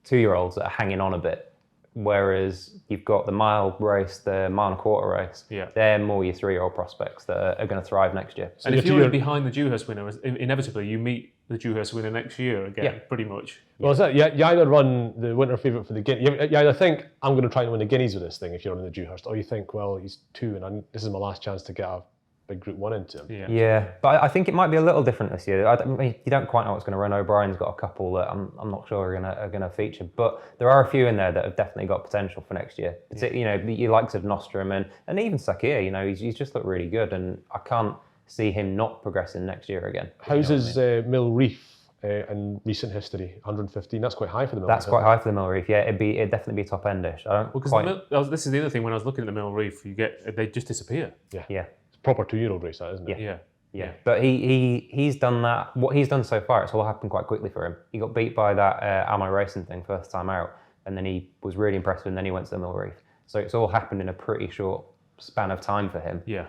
2-year-olds that are hanging on a bit. Whereas you've got the mile race, the mile and a quarter race. Yeah. They're more your 3-year-old prospects that are going to thrive next year. So and if you're behind the Dewhurst winner, inevitably you meet the Dewhurst winner next year again, pretty much. Well, is that you either run the winter favourite for the Guineas, you either think I'm going to try and win the Guineas with this thing if you're running the Dewhurst, or you think, well, he's 2 and this is my last chance to get a big Group 1 into him. Yeah, but I think it might be a little different this year. I mean, you don't quite know what's going to run. O'Brien's got a couple that I'm not sure are going to feature, but there are a few in there that have definitely got potential for next year. Particularly, your likes of Nostrum and even Sakir. He's just looked really good, and I can't see him not progressing next year again. How's his Mill Reef in recent history? 115. That's quite high for the Mill. That's quite high for the Mill Reef. Yeah, it'd definitely be top endish. I don't. This is the other thing. When I was looking at the Mill Reef, they just disappear. Yeah. Proper 2-year-old race, that isn't it? Yeah. But he's done that. What he's done so far, it's all happened quite quickly for him. He got beat by that Ammo Racing thing first time out, and then he was really impressive, and then he went to the Mill Reef. So it's all happened in a pretty short span of time for him. Yeah.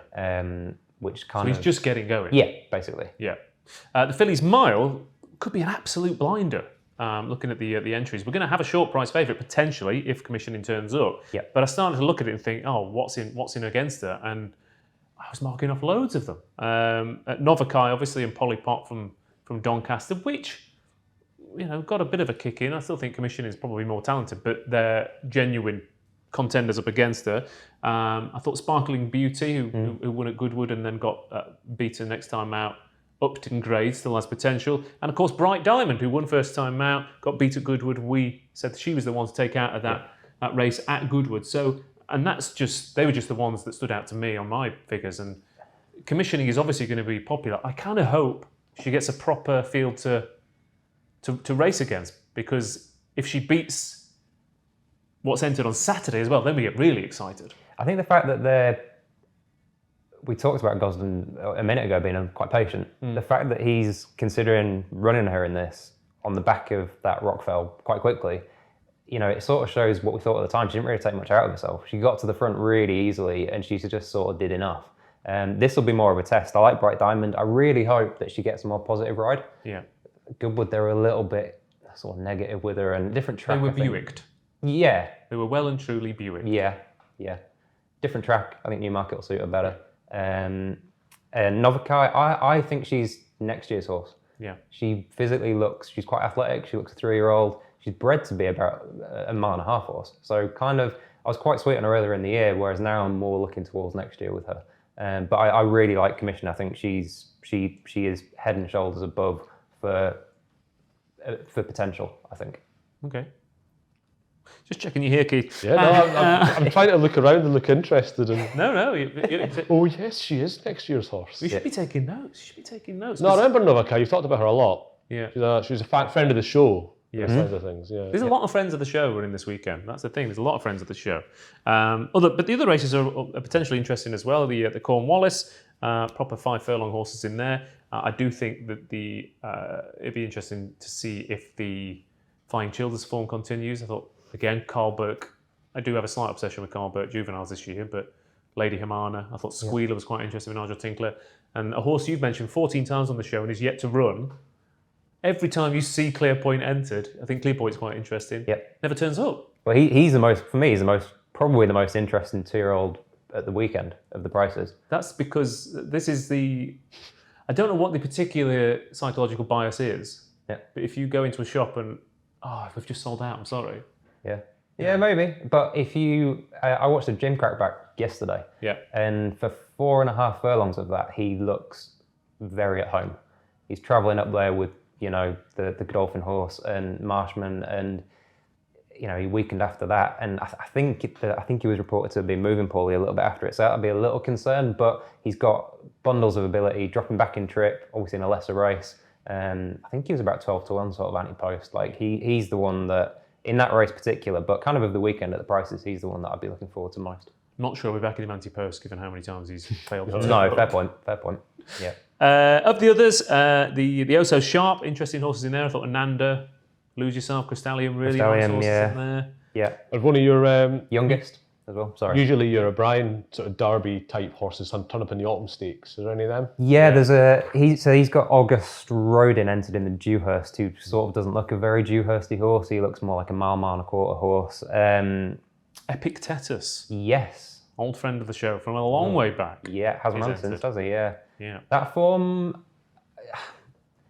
Which he's just getting going. Yeah, basically. Yeah. The Fillies Mile could be an absolute blinder. Looking at the entries, we're going to have a short price favourite potentially if commissioning turns up. Yeah. But I started to look at it and think, what's in against her? And I was marking off loads of them. Novakai, obviously, and Polypop from Doncaster, which got a bit of a kick in. I still think commissioning is probably more talented, but they're genuine contenders up against her. I thought Sparkling Beauty, who won at Goodwood and then got beaten next time out, upped in grade, still has potential. And of course, Bright Diamond, who won first time out, got beat at Goodwood. We said she was the one to take out of that race at Goodwood. So, and they were just the ones that stood out to me on my figures. And commissioning is obviously going to be popular. I kind of hope she gets a proper field to race against, because if she beats what's entered on Saturday as well, then we get really excited. I think the fact that we talked about Gosden a minute ago being quite patient. The fact that he's considering running her in this on the back of that Rockfell quite quickly, it sort of shows what we thought at the time. She didn't really take much out of herself. She got to the front really easily and she just sort of did enough. This will be more of a test. I like Bright Diamond. I really hope that she gets a more positive ride. Yeah. Goodwood, they were a little bit sort of negative with her and different track. They were Buicked. Yeah. They were well and truly Buicked. Yeah. Different track. I think Newmarket will suit her better. And Novakai, I think she's next year's horse. Yeah. She's quite athletic. She looks a 3-year-old. She's bred to be about a mile and a half horse. So kind of, I was quite sweet on her earlier in the year, whereas now I'm more looking towards next year with her. But I really like Commission. I think she is head and shoulders above for potential, I think. Okay. Just checking you here, Keith. Yeah, no, I'm trying to look around and look interested. No. Oh, yes, she is next year's horse. We should be taking notes. No, I remember Novakai. You've talked about her a lot. Yeah. She's a friend of the show. Yeah. Side of things. Yeah. There's a lot of friends of the show running this weekend. That's the thing. There's a lot of friends of the show. But the other races are potentially interesting as well. The Cornwallis, proper 5 furlong horses in there. I do think that it'd be interesting to see if the Flying Childers form continues. I thought, again, Carl Burke. I do have a slight obsession with Carl Burke juveniles this year, but Lady Hamana. I thought Squealer was quite interesting with Nigel Tinkler. And a horse you've mentioned 14 times on the show and is yet to run. Every time you see Clearpoint entered, I think Clearpoint's quite interesting. Yep. Never turns up. Well, he's probably the most interesting 2-year-old at the weekend of the prices. That's because this is I don't know what the particular psychological bias is. Yeah. But if you go into a shop and, we've just sold out, I'm sorry. Yeah, maybe. But if I watched a Jim Crackback yesterday. Yeah. And for 4.5 furlongs of that, he looks very at home. He's travelling up there with, the Godolphin horse and Marshman, and he weakened after that. And I think he was reported to have been moving poorly a little bit after it. So that'd be a little concern. But he's got bundles of ability, dropping back in trip, obviously in a lesser race. And I think he was about 12-1 sort of anti-post. Like he's the one that, in that race particular, but kind of the weekend at the prices, he's the one that I'd be looking forward to most. Not sure we're backing him anti-post, given how many times he's failed. No, fair point. Yeah. Of the others, the Oso Sharp, interesting horses in there. I thought Ananda, Lose Yourself, Crystallium, really nice horses in there. Yeah. And one of your Youngest as well. Sorry. usually your O'Brien sort of Derby type horses turn up in the autumn stakes. Is there any of them? Yeah, he's got August Rodin entered in the Dewhurst, who sort of doesn't look a very Dewhursty horse. He looks more like a mile and a quarter horse. Epictetus, Yes. old friend of the show from a long way back. Yeah, hasn't run He's since, entered. does he? Yeah. Yeah. That form,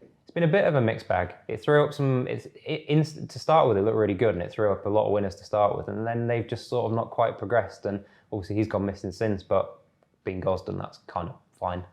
it's been a bit of a mixed bag. It threw up to start with, it looked really good, and it threw up a lot of winners to start with, and then they've just sort of not quite progressed, and obviously he's gone missing since, but being Gosden, that's kind of fine.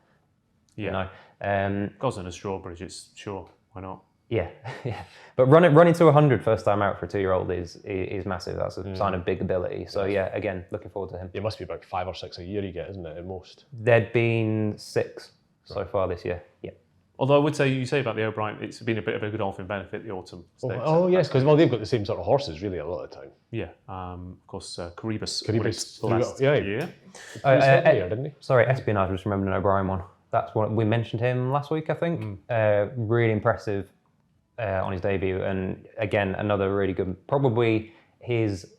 Yeah. You know? Gosden and Strawbridge, it's sure, why not? Yeah, yeah. But running to 100 first time out for a 2-year-old is massive. That's a sign of big ability. So yeah, again, looking forward to him. It must be about 5 or 6 a year you get, isn't it, at most? There'd been 6 so far this year. Yeah. Although I would say, you say about the O'Brien, it's been a bit of a Godolphin benefit, the autumn stakes. Oh yes, because they've got the same sort of horses really a lot of the time. Yeah, of course, Caribus. Caribus won it last yeah. year. He was there, didn't he? Sorry, Espionage, just remembered an O'Brien one. That's what we mentioned him last week, I think. Really impressive on his debut, and again, another really good, probably his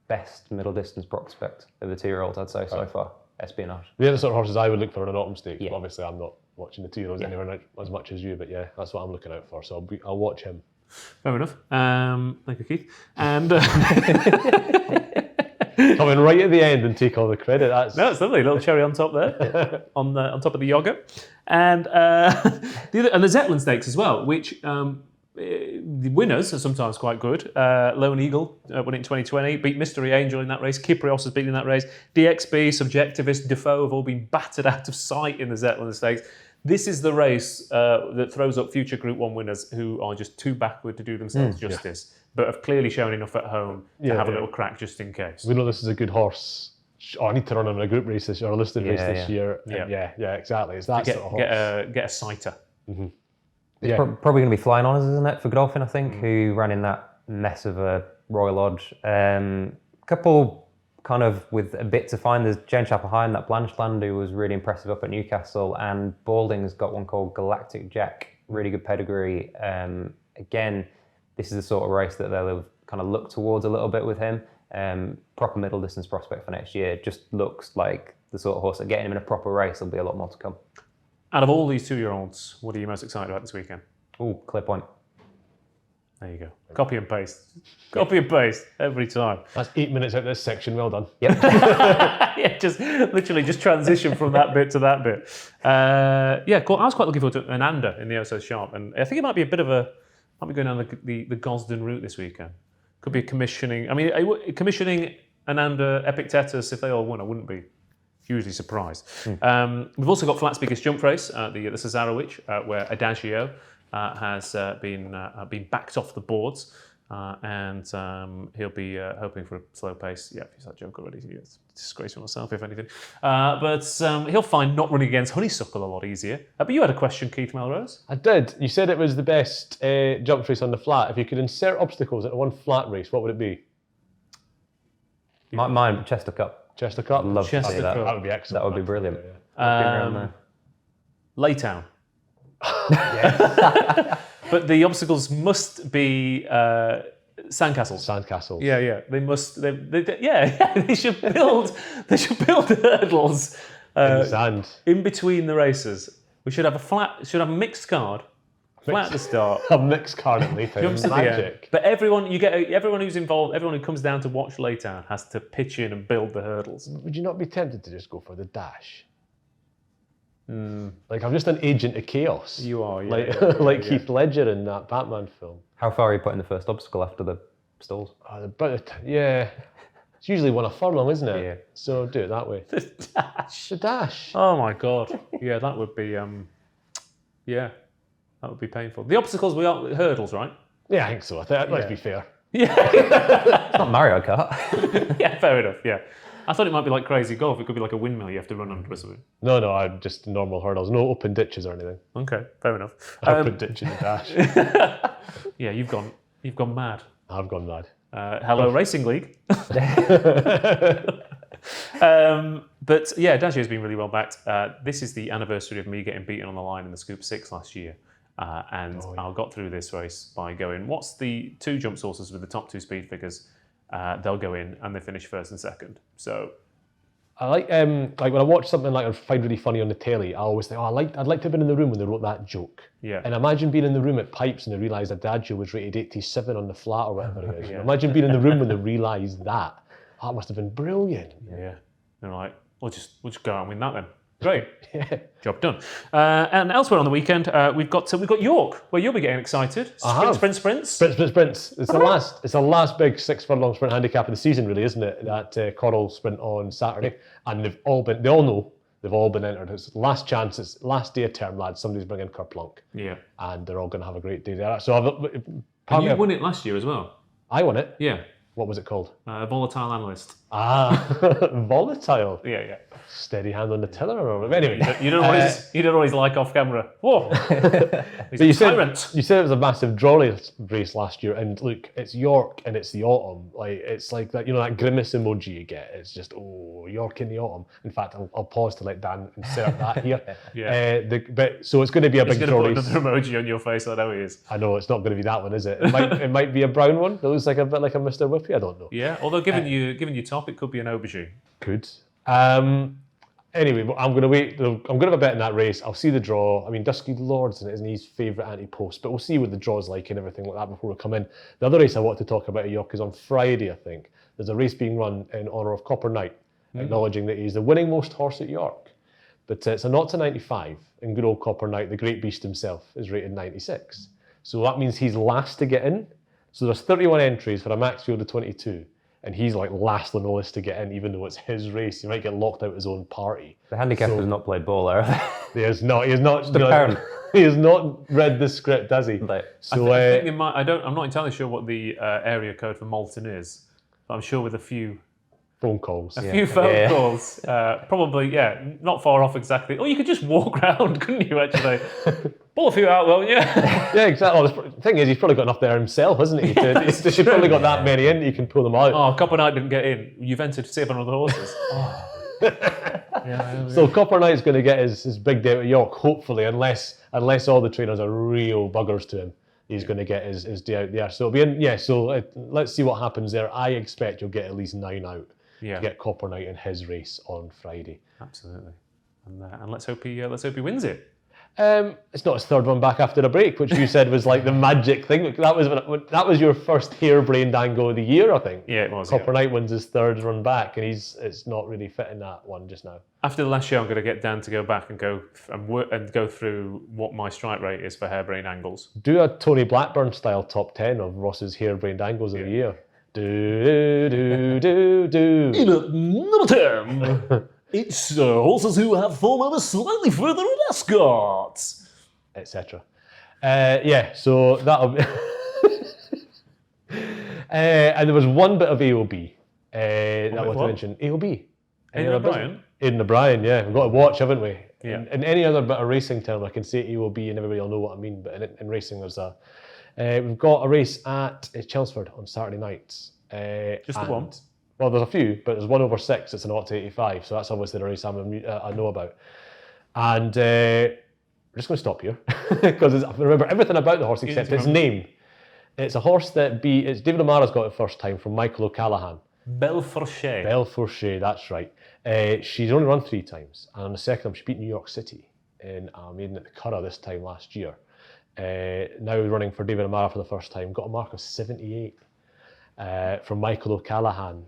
best middle distance prospect of the 2-year-olds, I'd say, so far. Espionage. They're the sort of horses I would look for in an autumn stake. Yeah. But obviously, I'm not watching the 2-year-olds anywhere as much as you, but yeah, that's what I'm looking out for. So I'll watch him. Fair enough. Thank you, Keith. And Coming right at the end and take all the credit. no, it's lovely. A little cherry on top there, on top of the yogurt, and the Zetland Stakes as well, which the winners are sometimes quite good. Lone Eagle won it in 2020, beat Mystery Angel in that race. Kyprios has beaten in that race. DXB, Subjectivist, Defoe have all been battered out of sight in the Zetland Stakes. This is the race that throws up future Group 1 winners who are just too backward to do themselves justice, but have clearly shown enough at home to have a little crack just in case. We know this is a good horse. Oh, I need to run him in a group race this year, or a listed race this year. Yeah, exactly. It's that sort of horse. Get a sighter. It's probably going to be Flying Honours, isn't it, for Godolphin, I think, who ran in that mess of a Royal Lodge. Couple kind of with a bit to find. There's Jane Chapel High and that Blanchland, who was really impressive up at Newcastle, and Balding's got one called Galactic Jack, really good pedigree. Again, this is the sort of race that they'll kind of look towards a little bit with him. Proper middle distance prospect for next year. Just looks like the sort of horse that getting him in a proper race, there'll be a lot more to come. Out of all these 2-year-olds, what are you most excited about this weekend? Oh, Clear Point. There you go. Copy and paste. Copy and paste every time. That's 8 minutes out of this section. Well done. Yep. Yeah, just literally just transition from that bit to that bit. Yeah, cool. I was quite looking forward to Ananda in the Oso Sharp, and I think it might be a bit of a, might be going down the Gosden route this weekend. Could be a commissioning. I mean, commissioning Ananda, Epictetus, if they all won, I wouldn't be hugely surprised. We've also got Flat's biggest jump race, the Cesarewitch, where Adagio has been backed off the boards, and he'll be hoping for a slow pace. Yeah, he's that joke already. It's disgraceful himself, if anything. But he'll find not running against Honeysuckle a lot easier. But you had a question, Keith Melrose. I did. You said it was the best jump race on the flat. If you could insert obstacles into one flat race, what would it be? Mine, Chester Cup. Chester Cup? Love to Chester see that. Cup. That would be excellent. That would be brilliant. Laytown. But the obstacles must be sandcastles. Sandcastles. Yeah. They must. They should build. They should build hurdles In the sand. in between the races. We should have a flat. Should have a mixed card. Flat at the start. A mixed card at Laytown. Jumps at the end. Magic. But everyone who's involved, everyone who comes down to watch Laytown has to pitch in and build the hurdles. Would you not be tempted to just go for the dash? Like, I'm just an agent of chaos. You are, yeah. Like Heath Ledger in that Batman film. How far are you putting the first obstacle after the stalls? Yeah. It's usually one a furlong, isn't it? Yeah. So do it that way. The dash. The dash. Oh my god. Yeah, that would be that would be painful. The obstacles hurdles, right? Yeah, I think so. Let's be fair. Yeah. It's not Mario Kart. Yeah, fair enough. Yeah. I thought it might be like crazy golf. It could be like a windmill you have to run under or something. No, I'm just normal hurdles. No open ditches or anything. Okay, fair enough. Open ditch in the dash. Yeah, you've gone mad. I've gone mad. Hello, Racing League. But yeah, Dagio's been really well backed. This is the anniversary of me getting beaten on the line in the Scoop 6 last year. I got through this race by going, what's the 2 jump sources with the top 2 speed figures? They'll go in and they finish first and second. So I like when I watch something like I find really funny on the telly, I always think, I'd like to have been in the room when they wrote that joke. Yeah. And imagine being in the room at Pipes and they realised Adagio was rated 87 on the flat or whatever it is. Imagine being in the room when they realised that. That must have been brilliant. Yeah. They're like, we'll just go out and win that then. Great. Yeah. Job done. And elsewhere on the weekend, we've got York, where you'll be getting excited. Sprints. Sprints. It's the last big 6 furlong sprint handicap of the season, really, isn't it? That Coral sprint on Saturday, and they all know they've all been entered. It's last chance. It's last day of term, lads. Somebody's bringing Kerplunk. Yeah. And they're all going to have a great day there. So you won it last year as well. I won it. Yeah. What was it called? Volatile Analyst. Volatile. Yeah. Steady hand on the tiller. Anyway, you don't always like off camera. Whoa. But you said it was a massive draw race last year, and look, it's York and it's the autumn. Like it's like that, that grimace emoji you get. It's just York in the autumn. In fact, I'll pause to let Dan insert that here. Yeah. So it's going to be a big draw race. Put another emoji on your face. I know he is. I know it's not going to be that one, is it? It might be a brown one. It looks like a bit like a Mr. Whippy. I don't know. Yeah. Although given you top, it could be an aubergine. Could. Anyway, I'm going to wait. I'm going to have a bet in that race. I'll see the draw. I mean, Dusky Lords isn't his favourite anti-post, but we'll see what the draw's like and everything like that before we come in. The other race I want to talk about at York is on Friday, I think. There's a race being run in honour of Copper Knight, acknowledging that he's the winning most horse at York. But it's a 0 to 95, and good old Copper Knight, the great beast himself, is rated 96. So that means he's last to get in. So there's 31 entries for a max field of 22. And he's like last on the list to get in, even though it's his race. He might get locked out of his own party. The handicapper has not played ball there. He has not. He has not read the script, has he? So I think they might. I'm not entirely sure what the area code for Malton is, but I'm sure with a few phone calls. A few phone calls. Probably, not far off exactly. Or you could just walk around, couldn't you, actually? Pull a few out, won't you? Yeah, exactly. Well, the thing is, he's probably got enough there himself, hasn't he? He's probably got that many in, you can pull them out. Oh, Copper Knight didn't get in. You've entered 7 other horses. So Copper Knight's going to get his big day at York, hopefully, unless all the trainers are real buggers to him. He's going to get his day out there. So it'll be let's see what happens there. I expect you'll get at least 9 out to get Copper Knight in his race on Friday. Absolutely, and let's hope he wins it. It's not his third one back after a break, which you said was like the magic thing. That was your first harebrained angle of the year, I think. Yeah, it was. Copper Knight wins his third run back, and it's not really fitting that one just now. After the last show, I'm going to get Dan to go back and go through what my strike rate is for harebrained angles. Do a Tony Blackburn style top 10 of Ross's harebrained angles of the year. Do. Number 10. It's horses who have fallen over slightly further in escorts, etc. So that'll be. And there was one bit of AOB that I want to mention. AOB. Aidan O'Brien, yeah. We've got to watch, haven't we? Yeah. In any other bit of racing term, I can say AOB and everybody will know what I mean, but in racing there's we've got a race at Chelmsford on Saturday nights. Just the one? Well, there's a few, but there's 1 over 6. It's an 0 to 85, so that's obviously the race I know about. And we're just going to stop here because I remember everything about the horse except its name. It's a horse it's David O'Mara's got it first time from Michael O'Callaghan. Belforche, that's right. She's only run 3 times, and on the second time she beat New York City in a maiden at the Curragh this time last year. Now running for David O'Mara for the first time, got a mark of 78. From Michael O'Callaghan,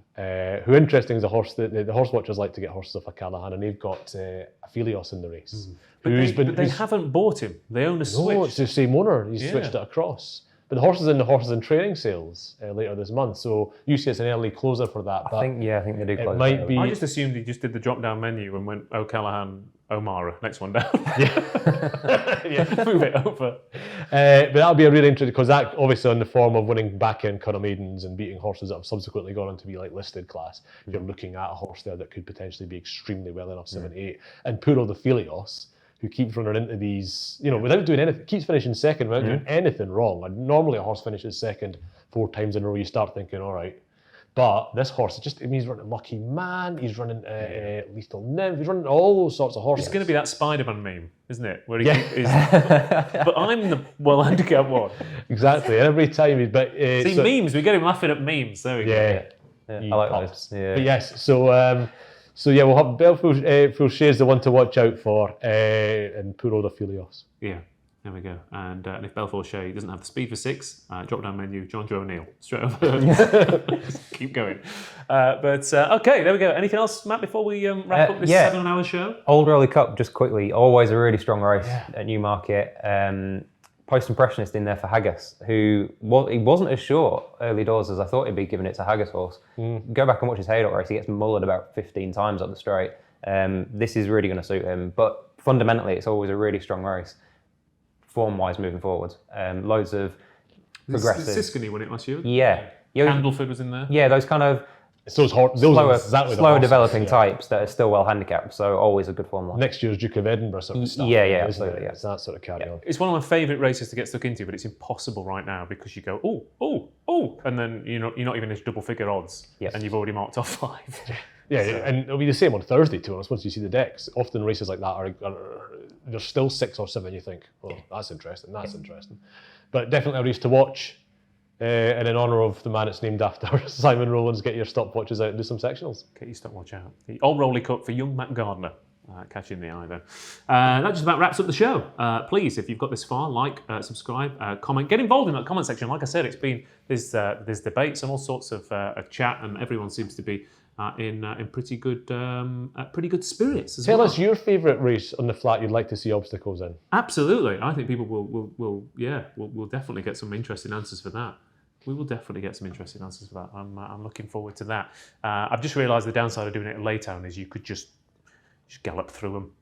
who, interesting, is a horse that the horse watchers like to get horses off O'Callaghan, and they've got Aphelios in the race. But they haven't bought him. They own a switch. No, it's the same owner. He's switched it across. But the horse is in the horses and training sales later this month, so usually it's an early closer for that. I think they do close. It might be. I just assumed he just did the drop-down menu and went O'Callaghan, O'Mara, next one down. Move it over. But that'll be a really interesting, because that obviously in the form of winning back-end Curragh Maidens and beating horses that have subsequently gone on to be like listed class. You're looking at a horse there that could potentially be extremely well enough 78. And poor old Aphelios, who keeps running into these, without doing anything, keeps finishing second without doing anything wrong. And normally a horse finishes second 4 times in a row, you start thinking, all right, But this horse, he's running Lucky Man, he's running Lethal Nymph, he's running all those sorts of horses. It's going to be that Spider-Man meme, isn't it? Where but I'm the well-handicapped one. Exactly, and every time memes, we get him laughing at memes, there we go. I like those. Yeah. But yes, so we'll have Belfield Shares the one to watch out for, and poor old Aphelios. Yeah, there we go. And if Belfort Shea doesn't have the speed for 6, drop down menu, John Joe O'Neill, straight over. Just keep going. Okay, there we go. Anything else, Matt, before we wrap up this 7-hour show? Old Rowley Cup, just quickly, always a really strong race at Newmarket. Post-impressionist in there for Haggis, who he wasn't as short early doors as I thought he'd be, giving it to Haggis horse. Go back and watch his Haydock race, he gets mullered about 15 times up the straight. This is really going to suit him, but fundamentally it's always a really strong race, form-wise moving forward. Loads of progressive. Siskany won it last year? Yeah. Candleford was in there? Yeah, those kind of slower developing types that are still well handicapped, so always a good form line. Next year's Duke of Edinburgh sort of stuff. Yeah, absolutely. It's that sort of carry on. It's one of my favourite races to get stuck into, but it's impossible right now because you go, oh, and then you're not even in double figure odds, and you've already marked off 5. Yeah, and it'll be the same on Thursday, to be honest, once you see the decks. Often races like that there's still 6 or 7, you think, that's interesting. But definitely a race to watch. And in honour of the man it's named after, Simon Rowlands, get your stopwatches out and do some sectionals. Get your stopwatch out. The Old Rowley Cup for young Matt Gardner. Catching the eye there. That just about wraps up the show. Please, if you've got this far, subscribe, comment, get involved in that comment section. Like I said, it's been there's debates and all sorts of chat, and everyone seems to be in pretty good spirits. Tell us your favourite race on the flat you'd like to see obstacles in. Absolutely, I think people will definitely get some interesting answers for that. We will definitely get some interesting answers for that. I'm looking forward to that. I've just realised the downside of doing it at Laytown is you could just gallop through them.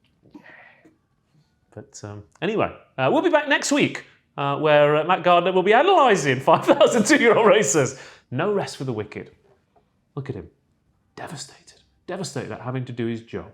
But anyway, we'll be back next week where Matt Gardner will be analysing 5,000 two-year-old racers. No rest for the wicked. Look at him. Devastated at having to do his job.